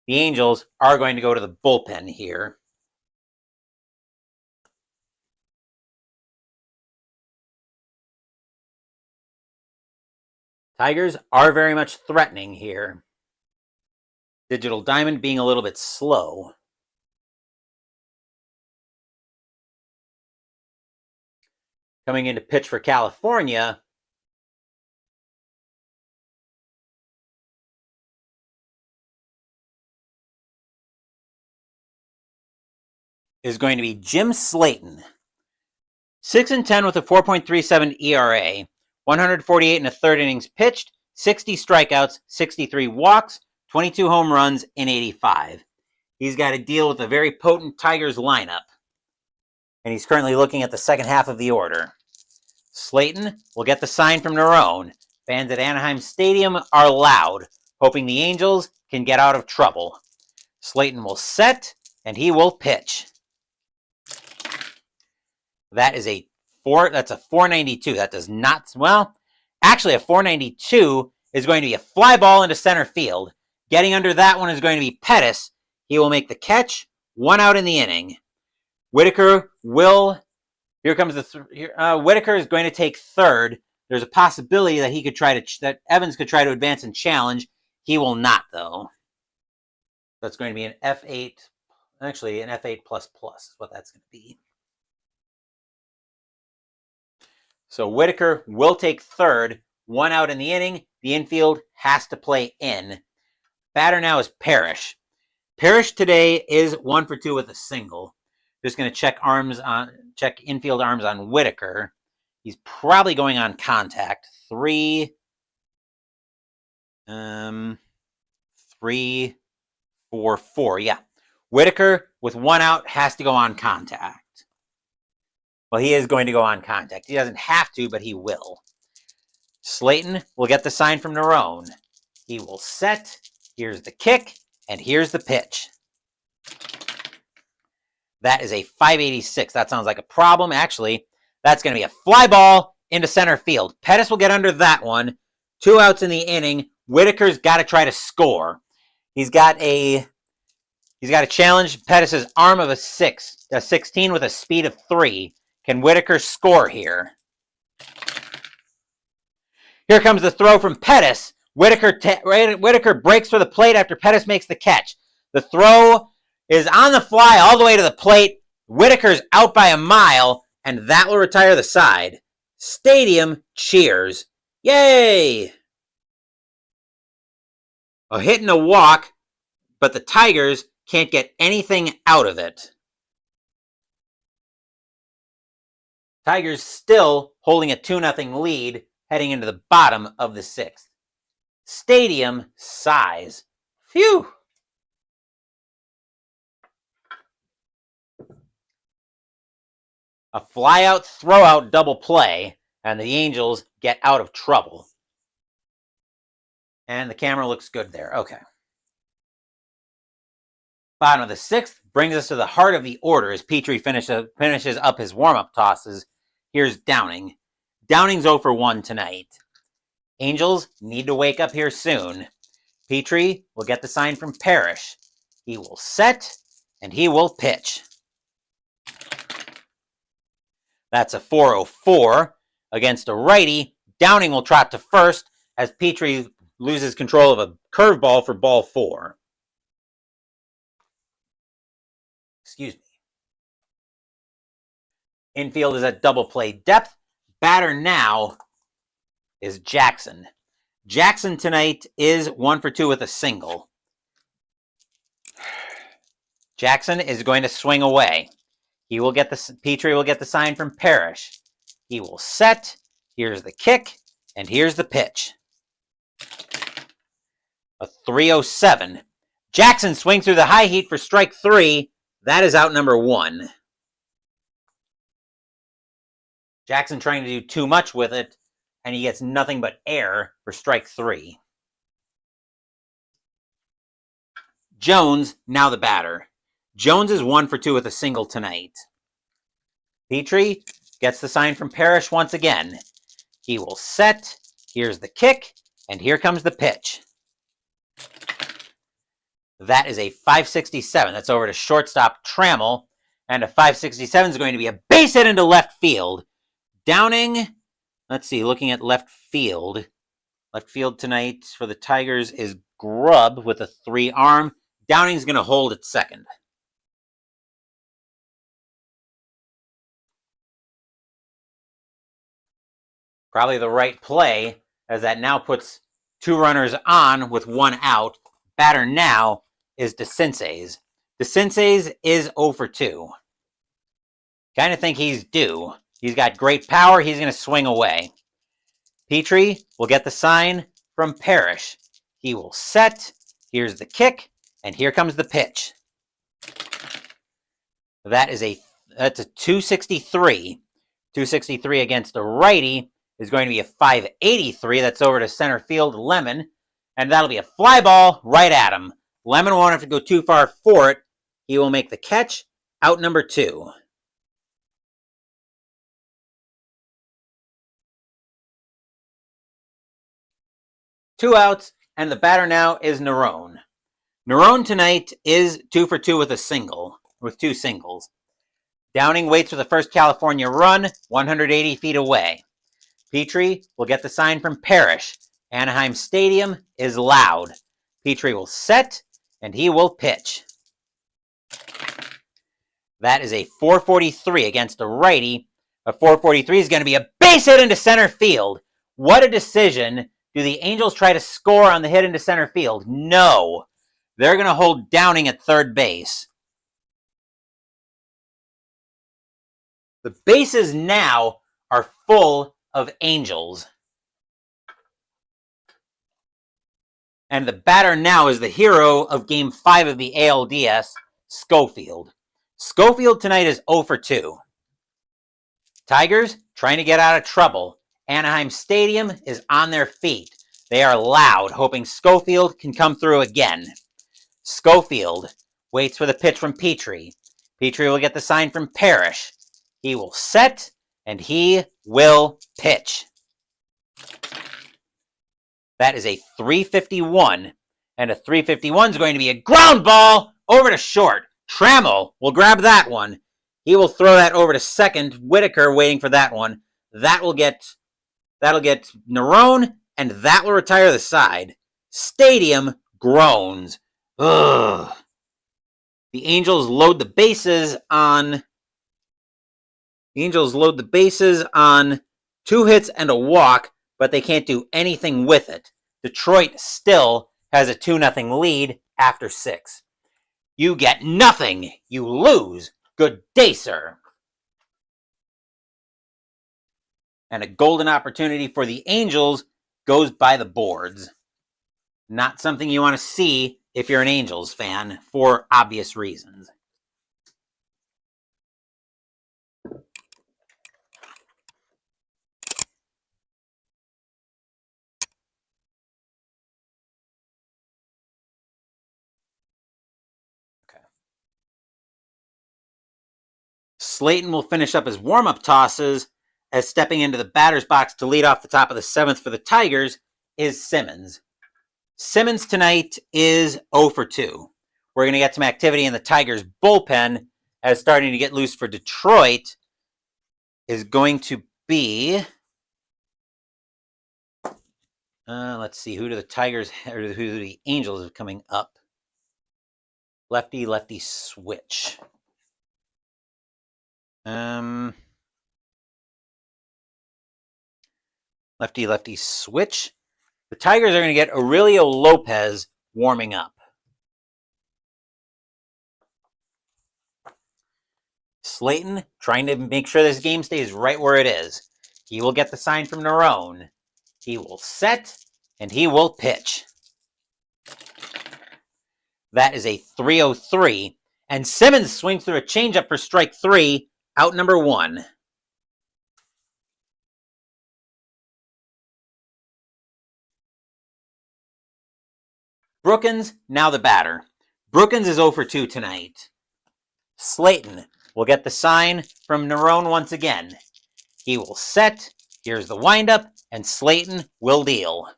The Angels are going to go to the bullpen here. Tigers are very much threatening here. Digital Diamond being a little bit slow. Coming in to pitch for California is going to be Jim Slayton. 6-10 with a 4.37 ERA. 148 and a third innings pitched, 60 strikeouts, 63 walks, 22 home runs in 85. He's got to deal with a very potent Tigers lineup. And he's currently looking at the second half of the order. Slayton will get the sign from Nerone. Fans at Anaheim Stadium are loud, hoping the Angels can get out of trouble. Slayton will set, and he will pitch. That is that's a 492. That does not, well, actually a 492 is going to be a fly ball into center field. Getting under that one is going to be Pettis. He will make the catch. 1 out in the inning. Whitaker will, here comes Whitaker is going to take third. There's a possibility that he could that Evans could try to advance and challenge. He will not, though. That's going to be an F8, actually an F8++ is what that's going to be. So Whitaker will take third, 1 out in the inning. The infield has to play in. Batter now is Parrish. Parrish today is 1 for 2 with a single. Just going to check infield arms on Whitaker. He's probably going on contact. 3, 4, 4. Yeah. Whitaker with 1 out has to go on contact. Well, he is going to go on contact. He doesn't have to, but he will. Slayton will get the sign from Nerone. He will set. Here's the kick, and here's the pitch. That is a 586. That sounds like a problem. Actually, that's going to be a fly ball into center field. Pettis will get under that one. 2 outs in the inning. Whitaker's got to try to score. He's got to challenge Pettis' arm of a 16 with a speed of 3. Can Whitaker score here? Here comes the throw from Pettis. Whitaker breaks for the plate after Pettis makes the catch. The throw is on the fly all the way to the plate. Whitaker's out by a mile, and that will retire the side. Stadium cheers. Yay! A hit and a walk, but the Tigers can't get anything out of it. Tigers still holding a 2-0 lead heading into the bottom of the 6th. Stadium sighs. Phew! A fly-out, throw-out double play, and the Angels get out of trouble. And the camera looks good there. Okay. Bottom of the 6th brings us to the heart of the order as Petrie finishes up his warm-up tosses. Here's Downing. Downing's 0 for 1 tonight. Angels need to wake up here soon. Petrie will get the sign from Parrish. He will set, and he will pitch. That's a 4-0-4 against a righty. Downing will trot to first as Petrie loses control of a curveball for ball 4. Excuse me. Infield is at double play depth. Batter now is Jackson. Jackson tonight is 1 for 2 with a single. Jackson is going to swing away. Petrie will get the sign from Parrish. He will set. Here's the kick, and here's the pitch. A 3-0-7. Jackson swings through the high heat for strike 3. That is out number 1. Jackson trying to do too much with it, and he gets nothing but air for strike 3. Jones, now the batter. Jones is 1 for 2 with a single tonight. Petrie gets the sign from Parrish once again. He will set. Here's the kick, and here comes the pitch. That is a 567. That's over to shortstop Trammell, and a 567 is going to be a base hit into left field. Downing, let's see, looking at left field. Left field tonight for the Tigers is Grubb with a 3-arm. Downing's going to hold at second. Probably the right play, as that now puts 2 runners on with 1 out. Batter now is DeCinces. DeCinces is 0 for 2. Kind of think he's due. He's got great power. He's going to swing away. Petrie will get the sign from Parrish. He will set. Here's the kick, and here comes the pitch. That's a 263. 263 against a righty is going to be a 583. That's over to center field, Lemon, and that'll be a fly ball right at him. Lemon won't have to go too far for it. He will make the catch. Out number 2. Two outs, and the batter now is Nerone. Nerone tonight is 2 for 2 with a single, with 2 singles. Downing waits for the first California run, 180 feet away. Petrie will get the sign from Parrish. Anaheim Stadium is loud. Petrie will set, and he will pitch. That is a 443 against a righty. A 443 is going to be a base hit into center field. What a decision. Do the Angels try to score on the hit into center field? No. They're going to hold Downing at third base. The bases now are full of Angels. And the batter now is the hero of Game 5 of the ALDS, Schofield. Schofield tonight is 0 for 2. Tigers trying to get out of trouble. Anaheim Stadium is on their feet. They are loud, hoping Schofield can come through again. Schofield waits for the pitch from Petrie. Petrie will get the sign from Parrish. He will set, and he will pitch. That is a 351, and a 351 is going to be a ground ball over to short. Trammell will grab that one. He will throw that over to second. Whitaker waiting for that one. That'll get Nerone, and that will retire the side. Stadium groans. Ugh. The Angels load the bases on 2 hits and a walk, but they can't do anything with it. Detroit still has a 2-0 lead after 6. You get nothing. You lose. Good day, sir. And a golden opportunity for the Angels goes by the boards. Not something you want to see if you're an Angels fan, for obvious reasons. Slayton will finish up his warm-up tosses as stepping into the batter's box to lead off the top of the 7th for the Tigers is Simmons. Simmons tonight is 0 for 2. We're going to get some activity in the Tigers' bullpen as starting to get loose for Detroit is going to be... let's see, who do the Tigers or who do the Angels have coming up? Lefty switch. Lefty switch. The Tigers are going to get Aurelio Lopez warming up. Slayton trying to make sure this game stays right where it is. He will get the sign from Nerone. He will set, and he will pitch. That is a 3-0-3, and Simmons swings through a changeup for strike 3, out number 1. Brookins, now the batter. Brookins is 0 for 2 tonight. Slayton will get the sign from Nerone once again. He will set, here's the windup, and Slayton will deal.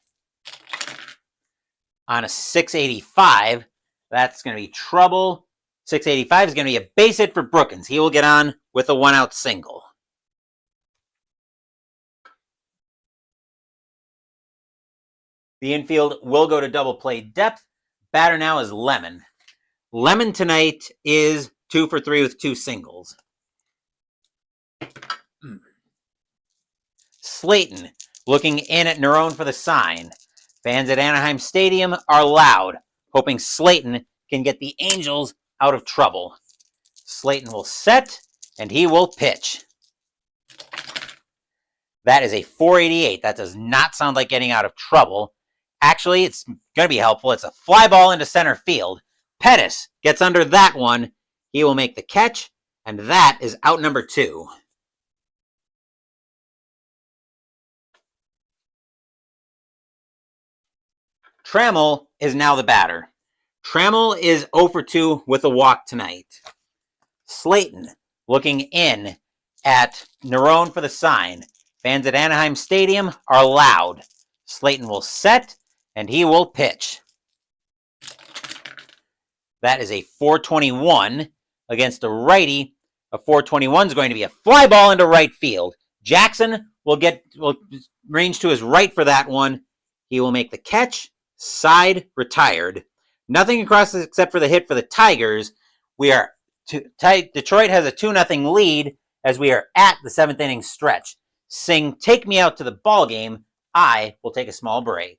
On a 685, that's going to be trouble. 685 is going to be a base hit for Brookins. He will get on with a 1-out single. The infield will go to double play depth. Batter now is Lemon. Lemon tonight is 2 for 3 with 2 singles. Slayton looking in at Nerone for the sign. Fans at Anaheim Stadium are loud, hoping Slayton can get the Angels out of trouble. Slayton will set, and he will pitch. That is a 488. That does not sound like getting out of trouble. Actually, it's going to be helpful. It's a fly ball into center field. Pettis gets under that one. He will make the catch, and that is out number 2. Trammell is now the batter. Trammell is 0 for 2 with a walk tonight. Slayton looking in at Nerone for the sign. Fans at Anaheim Stadium are loud. Slayton will set, and he will pitch. That is a 421 against a righty. A 421 is going to be a fly ball into right field. Jackson will range to his right for that one. He will make the catch. Side retired. Nothing across this except for the hit for the Tigers. Detroit has a 2-0 lead as we are at the 7th inning stretch. Sing "Take Me Out to the Ball Game." I will take a small break.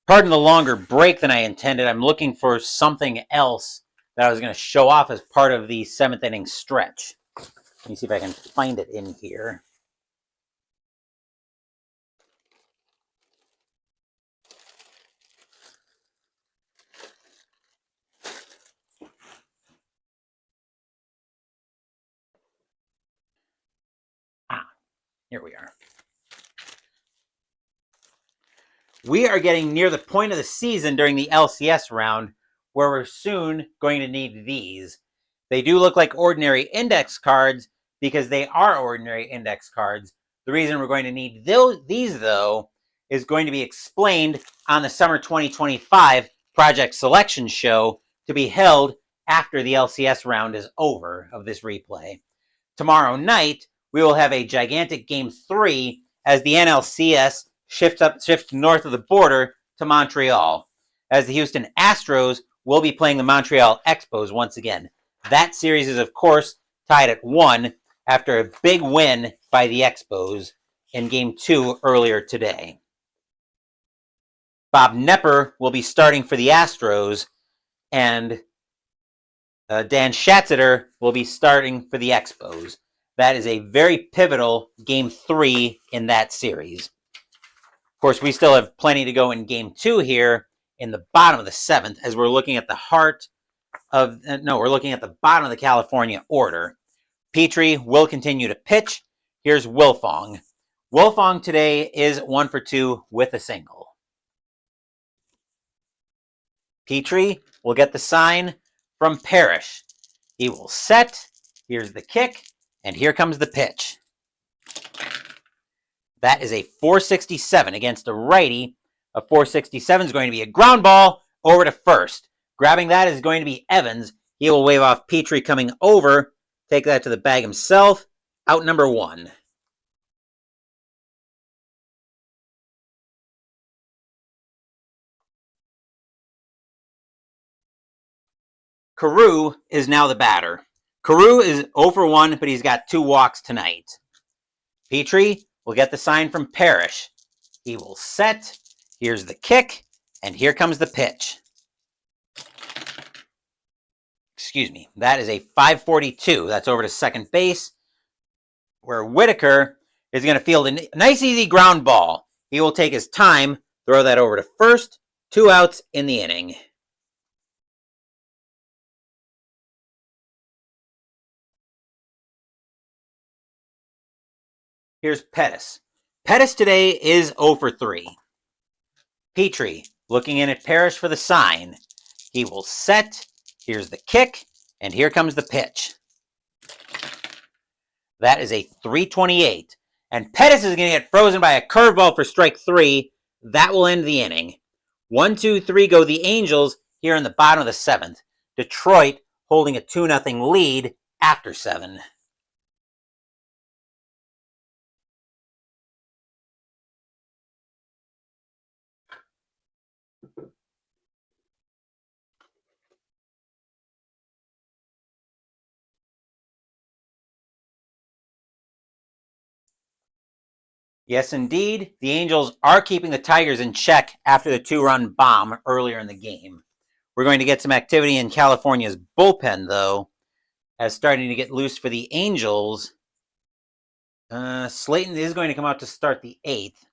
Pardon the longer break than I intended. I'm looking for something else that I was going to show off as part of the 7th inning stretch. Let me see if I can find it in here. Here we are. We are getting near the point of the season during the LCS round where we're soon going to need these. They do look like ordinary index cards because they are ordinary index cards. The reason we're going to need these, though, is going to be explained on the Summer 2025 Project Selection Show to be held after the LCS round is over of this replay. Tomorrow night, we will have a gigantic Game 3 as the NLCS shifts north of the border to Montreal, as the Houston Astros will be playing the Montreal Expos once again. That series is, of course, tied at 1 after a big win by the Expos in Game 2 earlier today. Bob Knepper will be starting for the Astros, and Dan Schatzeder will be starting for the Expos. That is a very pivotal Game 3 in that series. Of course, we still have plenty to go in Game 2 here in the bottom of the 7th, as we're looking at the we're looking at the bottom of the California order. Petrie will continue to pitch. Here's Wilfong. Wilfong today is 1 for 2 with a single. Petrie will get the sign from Parrish. He will set. Here's the kick, and here comes the pitch. That is a 467 against a righty. A 467 is going to be a ground ball over to first. Grabbing that is going to be Evans. He will wave off Petrie coming over. Take that to the bag himself. Out number 1. Carew is now the batter. Carew is 0 for 1, but he's got 2 walks tonight. Petrie will get the sign from Parrish. He will set. Here's the kick, and here comes the pitch. Excuse me. That is a 542. That's over to second base, where Whitaker is going to field a nice, easy ground ball. He will take his time, throw that over to first. 2 outs in the inning. Here's Pettis. Pettis today is 0 for 3. Petrie looking in at Parrish for the sign. He will set. Here's the kick, and here comes the pitch. That is a 328. And Pettis is going to get frozen by a curveball for strike 3. That will end the inning. 1, 2, 3 go the Angels here in the bottom of the 7th. Detroit holding a 2-0 lead after 7. Yes, indeed. The Angels are keeping the Tigers in check after the 2-run bomb earlier in the game. We're going to get some activity in California's bullpen, though, as starting to get loose for the Angels. Slayton is going to come out to start the 8th.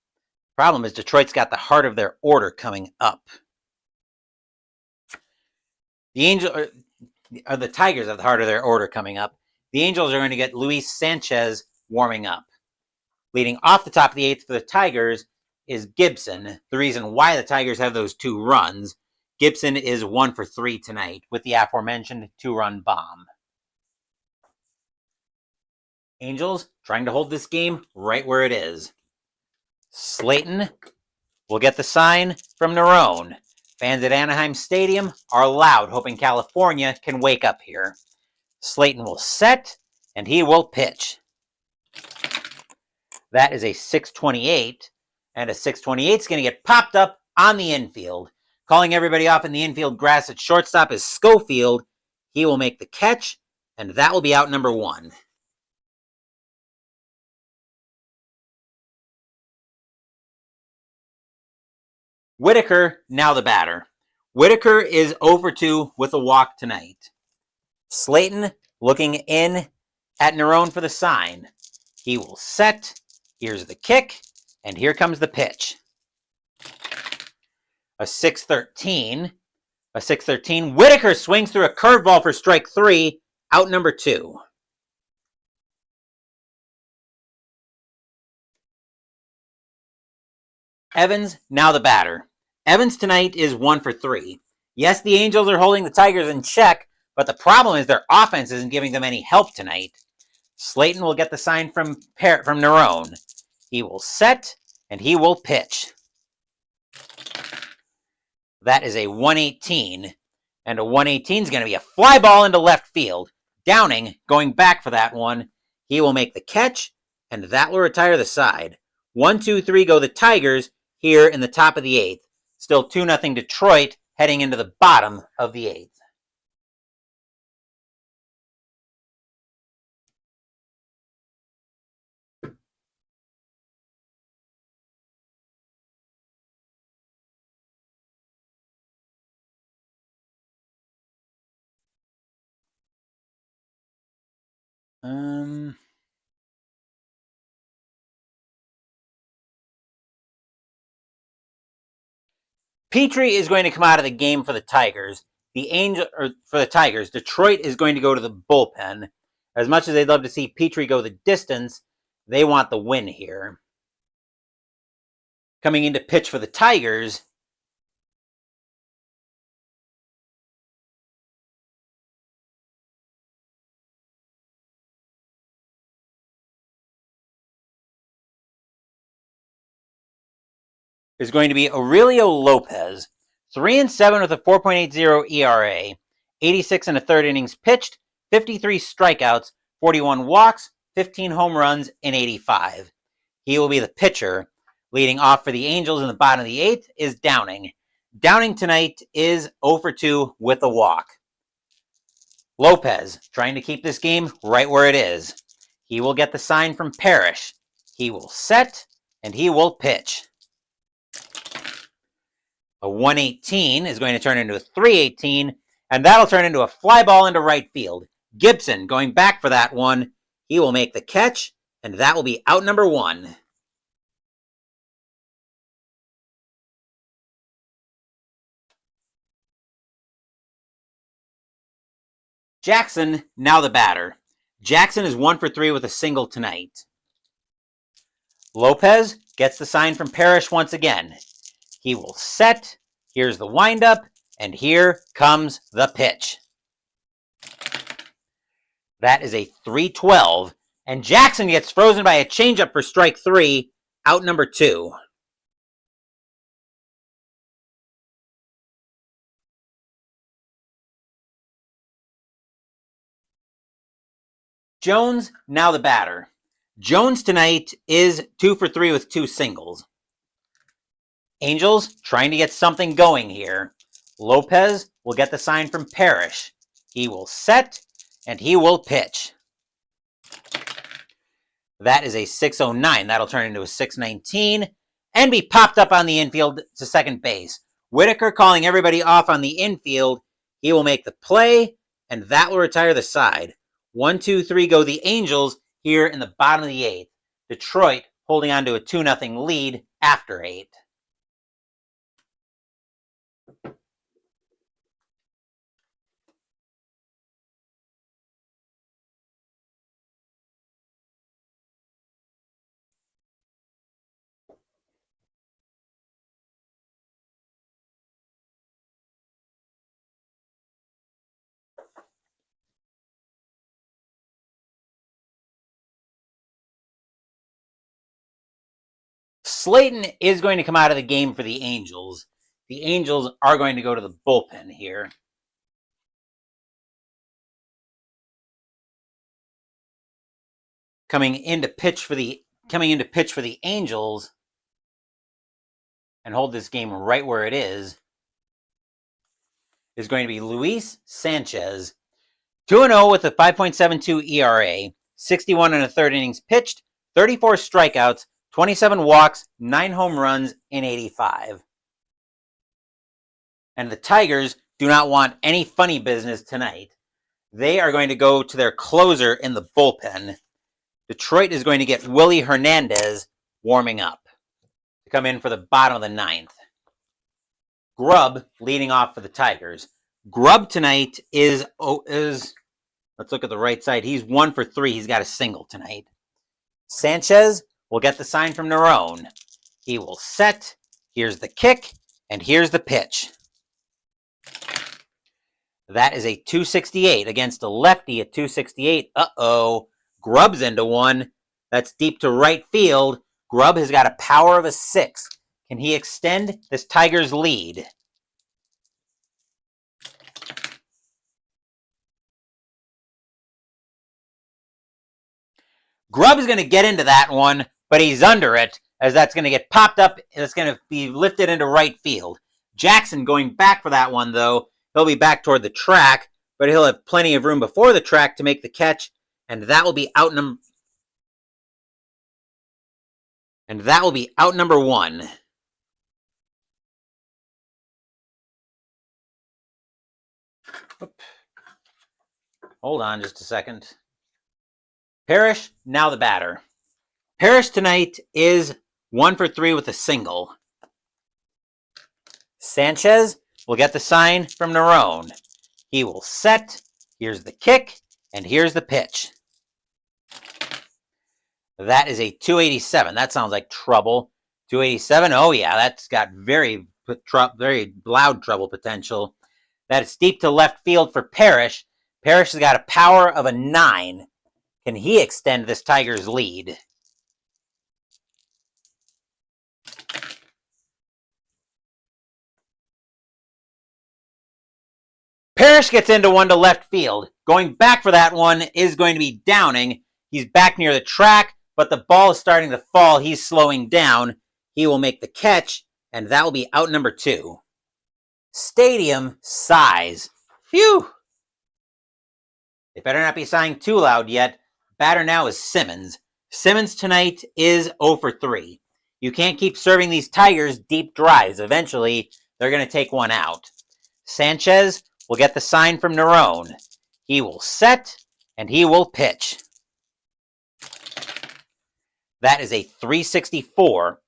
Problem is Detroit's got the heart of their order coming up. The Tigers have the heart of their order coming up. The Angels are going to get Luis Sanchez warming up. Leading off the top of the 8th for the Tigers is Gibson. The reason why the Tigers have those 2 runs, Gibson is 1 for 3 tonight with the aforementioned 2-run bomb. Angels trying to hold this game right where it is. Slayton will get the sign from Nerone. Fans at Anaheim Stadium are loud, hoping California can wake up here. Slayton will set, and he will pitch. That is a 628, and a 628 is going to get popped up on the infield. Calling everybody off in the infield grass at shortstop is Schofield. He will make the catch, and that will be out number 1. Whitaker, now the batter. Whitaker is 0 for 2 with a walk tonight. Slayton looking in at Nerone for the sign. He will set. Here's the kick, and here comes the pitch. A 613. A 613. Whitaker swings through a curveball for strike 3, out number 2. Evans, now the batter. Evans tonight is 1 for 3. Yes, the Angels are holding the Tigers in check, but the problem is their offense isn't giving them any help tonight. Slayton will get the sign from Nerone. He will set, and he will pitch. That is a 118, and a 118 is going to be a fly ball into left field. Downing going back for that one. He will make the catch, and that will retire the side. 1, 2, 3 go the Tigers here in the top of the 8th. Still 2-0 Detroit heading into the bottom of the 8th. Petrie is going to come out of the game for the Tigers. For the Tigers, Detroit is going to go to the bullpen. As much as they'd love to see Petrie go the distance, they want the win here. Coming in to pitch for the Tigers is going to be Aurelio Lopez. 3-7 with a 4.80 ERA, 86 and a third innings pitched, 53 strikeouts, 41 walks, 15 home runs, and 85. He will be the pitcher. Leading off for the Angels in the bottom of the 8th is Downing. Downing tonight is 0 for 2 with a walk. Lopez trying to keep this game right where it is. He will get the sign from Parrish. He will set, and he will pitch. A 118 is going to turn into a 318, and that'll turn into a fly ball into right field. Gibson going back for that one. He will make the catch, and that will be out number 1. Jackson, now the batter. Jackson is 1 for 3 with a single tonight. Lopez gets the sign from Parrish once again. He will set. Here's the windup, and here comes the pitch. That is a 3-12, and Jackson gets frozen by a changeup for strike 3, out number 2. Jones, now the batter. Jones tonight is 2 for 3 with 2 singles. Angels trying to get something going here. Lopez will get the sign from Parrish. He will set, and he will pitch. That is a 609. That'll turn into a 619 and be popped up on the infield to second base. Whitaker calling everybody off on the infield. He will make the play, and that will retire the side. 1, 2, 3 go the Angels here in the bottom of the 8th. Detroit holding on to a 2-0 lead after 8. Slayton is going to come out of the game for the Angels. The Angels are going to go to the bullpen here. Coming in to pitch for the Angels and hold this game right where it is going to be Luis Sanchez. 2-0 with a 5.72 ERA, 61 and a third innings pitched, 34 strikeouts, 27 walks, 9 home runs, and 85. And the Tigers do not want any funny business tonight. They are going to go to their closer in the bullpen. Detroit is going to get Willie Hernandez warming up to come in for the bottom of the 9th. Grubb leading off for the Tigers. Grubb tonight is let's look at the right side. He's 1 for 3. He's got a single tonight. Sanchez will get the sign from Nerone. He will set. Here's the kick, and here's the pitch. That is a 268 against a lefty at 268. Uh-oh. Grubb's into one. That's deep to right field. Grubb has got a power of a 6. Can he extend this Tigers lead? Grubb is going to get into that one, but he's under it. as that's going to get popped up. It's going to be lifted into right field. Jackson going back for that one, though. He'll be back toward the track, but he'll have plenty of room before the track to make the catch, and that will be out number one. Hold on just a second. Parrish, now the batter. Parrish tonight is 1 for 3 with a single. Sanchez will get the sign from Nerone. He will set. Here's the kick, and here's the pitch. That is a 287. That sounds like trouble. 287. Oh yeah, that's got very loud trouble potential. That is deep to left field for Parrish. Parrish has got a power of a 9. Can he extend this Tigers lead? Parrish gets into one to left field. Going back for that one is going to be Downing. He's back near the track, but the ball is starting to fall. He's slowing down. He will make the catch, and that will be out number 2. Stadium sighs. Phew! They better not be sighing too loud yet. Batter now is Simmons. Simmons tonight is 0 for 3. You can't keep serving these Tigers deep drives. Eventually, they're going to take one out. Sanchez will get the sign from Nerone. He will set, and he will pitch. That is a 364,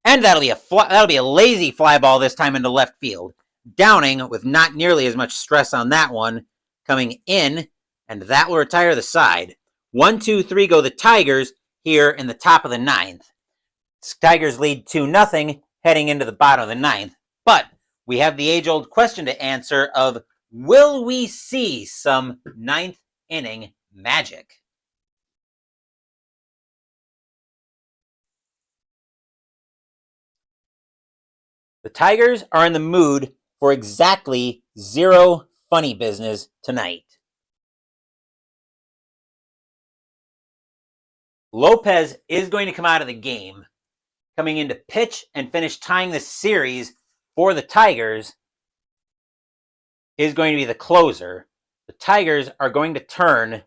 and that'll be a lazy fly ball this time into left field. Downing, with not nearly as much stress on that one, coming in, and that will retire the side. 1, 2, 3 go the Tigers here in the top of the 9th. Tigers lead 2-0 heading into the bottom of the 9th. But we have the age-old question to answer of, will we see some 9th inning magic? The Tigers are in the mood for exactly 0 funny business tonight. Lopez is going to come out of the game, coming in to pitch and finish tying this series for the Tigers is going to be the closer. The Tigers are going to turn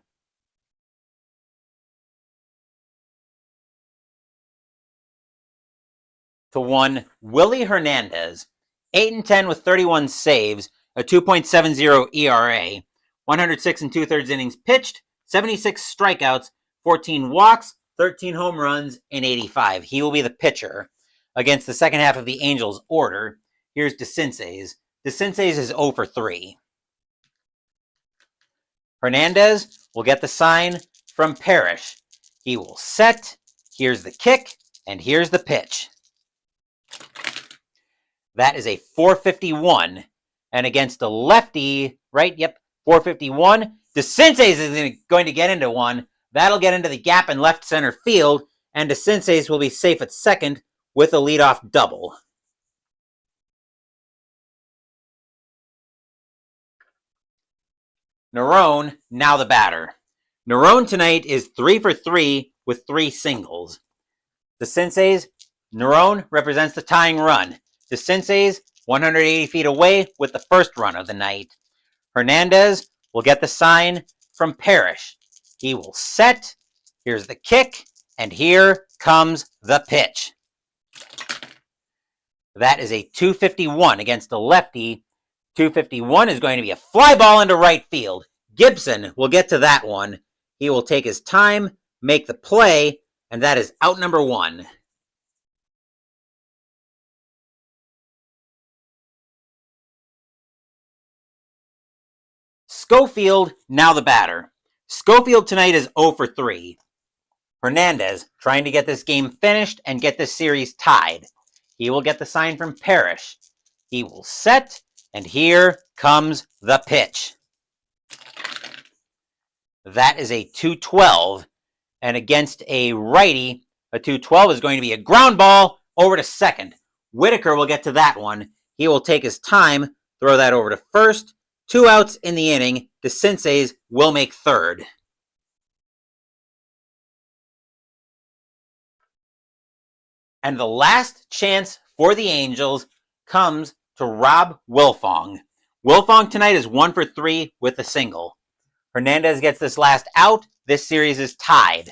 to one Willie Hernandez, 8-10 with 31 saves, a 2.70 ERA, 106 2/3 innings pitched, 76 strikeouts, 14 walks, 13 home runs, and 85. He will be the pitcher against the second half of the Angels' order. Here's DeCinces. DeCinces is 0 for 3. Hernandez will get the sign from Parrish. He will set. Here's the kick, and here's the pitch. That is a 451. And against a lefty, right? Yep, 451. DeCinces is going to get into one. That'll get into the gap in left center field, and DeCinces will be safe at second with a leadoff double. Nerone, now the batter. Nerone tonight is 3 for 3 with 3 singles. DeCinces, Nerone represents the tying run. DeCinces, 180 feet away with the first run of the night. Hernandez will get the sign from Parrish. He will set. Here's the kick, and here comes the pitch. That is a 251 against the lefty. 251 is going to be a fly ball into right field. Gibson will get to that one. He will take his time, make the play, and that is out number 1. Schofield, now the batter. Schofield tonight is 0 for 3. Hernandez trying to get this game finished and get this series tied. He will get the sign from Parrish. He will set, and here comes the pitch. That is a 212, and against a righty, a 212 is going to be a ground ball over to second. Whitaker will get to that one. He will take his time, throw that over to first. 2 outs in the inning. DeCinces will make third. And the last chance for the Angels comes to Rob Wilfong. Wilfong tonight is 1 for 3 with a single. Hernandez gets this last out. This series is tied.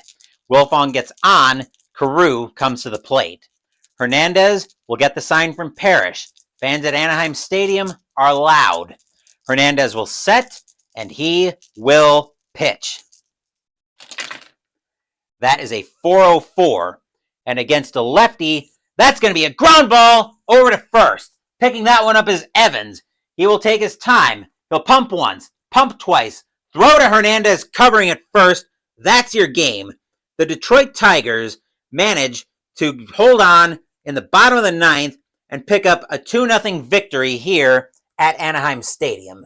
Wilfong gets on. Carew comes to the plate. Hernandez will get the sign from Parrish. Fans at Anaheim Stadium are loud. Hernandez will set, and he will pitch. That is a 4-0-4. And against a lefty, that's going to be a ground ball over to first. Picking that one up is Evans. He will take his time. He'll pump once, pump twice, throw to Hernandez covering at first. That's your game. The Detroit Tigers manage to hold on in the bottom of the ninth and pick up a 2-0 victory here at Anaheim Stadium.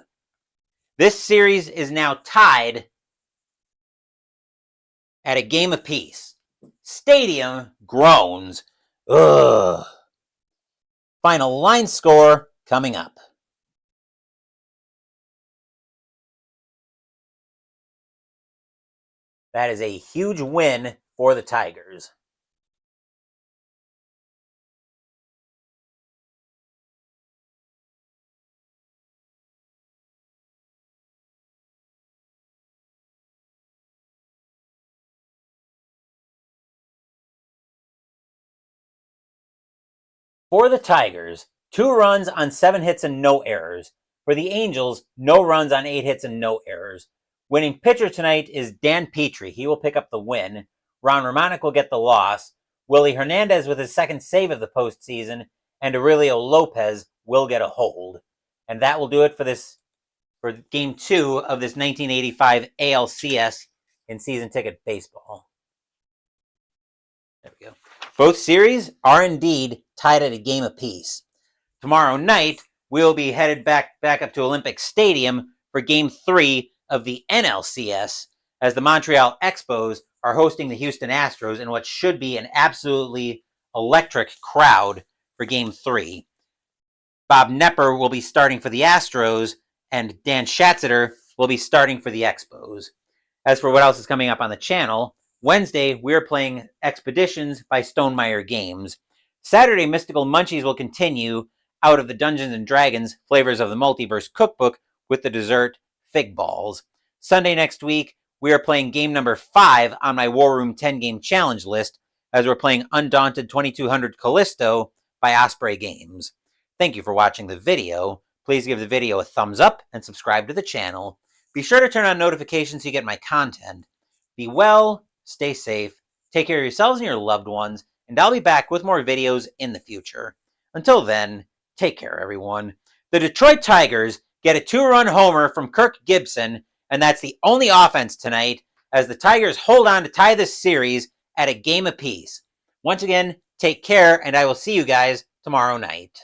This series is now tied at a game apiece. Stadium groans. Ugh. Final line score coming up. That is a huge win for the Tigers. For the Tigers, 2 runs on 7 hits and no errors. For the Angels, no runs on 8 hits and no errors. Winning pitcher tonight is Dan Petrie. He will pick up the win. Ron Romanic will get the loss. Willie Hernandez with his second save of the postseason, and Aurelio Lopez will get a hold. And that will do it for Game 2 of this 1985 ALCS in season ticket baseball. There we go. Both series are indeed tied at a game apiece. Tomorrow night, we'll be headed back up to Olympic Stadium for Game 3 of the NLCS, as the Montreal Expos are hosting the Houston Astros in what should be an absolutely electric crowd for Game 3. Bob Nepper will be starting for the Astros, and Dan Schatzeder will be starting for the Expos. As for what else is coming up on the channel, Wednesday, we're playing Expeditions by Stonemeyer Games. Saturday, Mystical Munchies will continue out of the Dungeons & Dragons Flavors of the Multiverse cookbook with the dessert Fig Balls. Sunday next week, we are playing game number 5 on my War Room 10 game challenge list, as we're playing Undaunted 2200 Callisto by Osprey Games. Thank you for watching the video. Please give the video a thumbs up and subscribe to the channel. Be sure to turn on notifications so you get my content. Be well, stay safe, take care of yourselves and your loved ones, and I'll be back with more videos in the future. Until then, take care, everyone. The Detroit Tigers get a 2-run homer from Kirk Gibson, and that's the only offense tonight, as the Tigers hold on to tie this series at a game apiece. Once again, take care, and I will see you guys tomorrow night.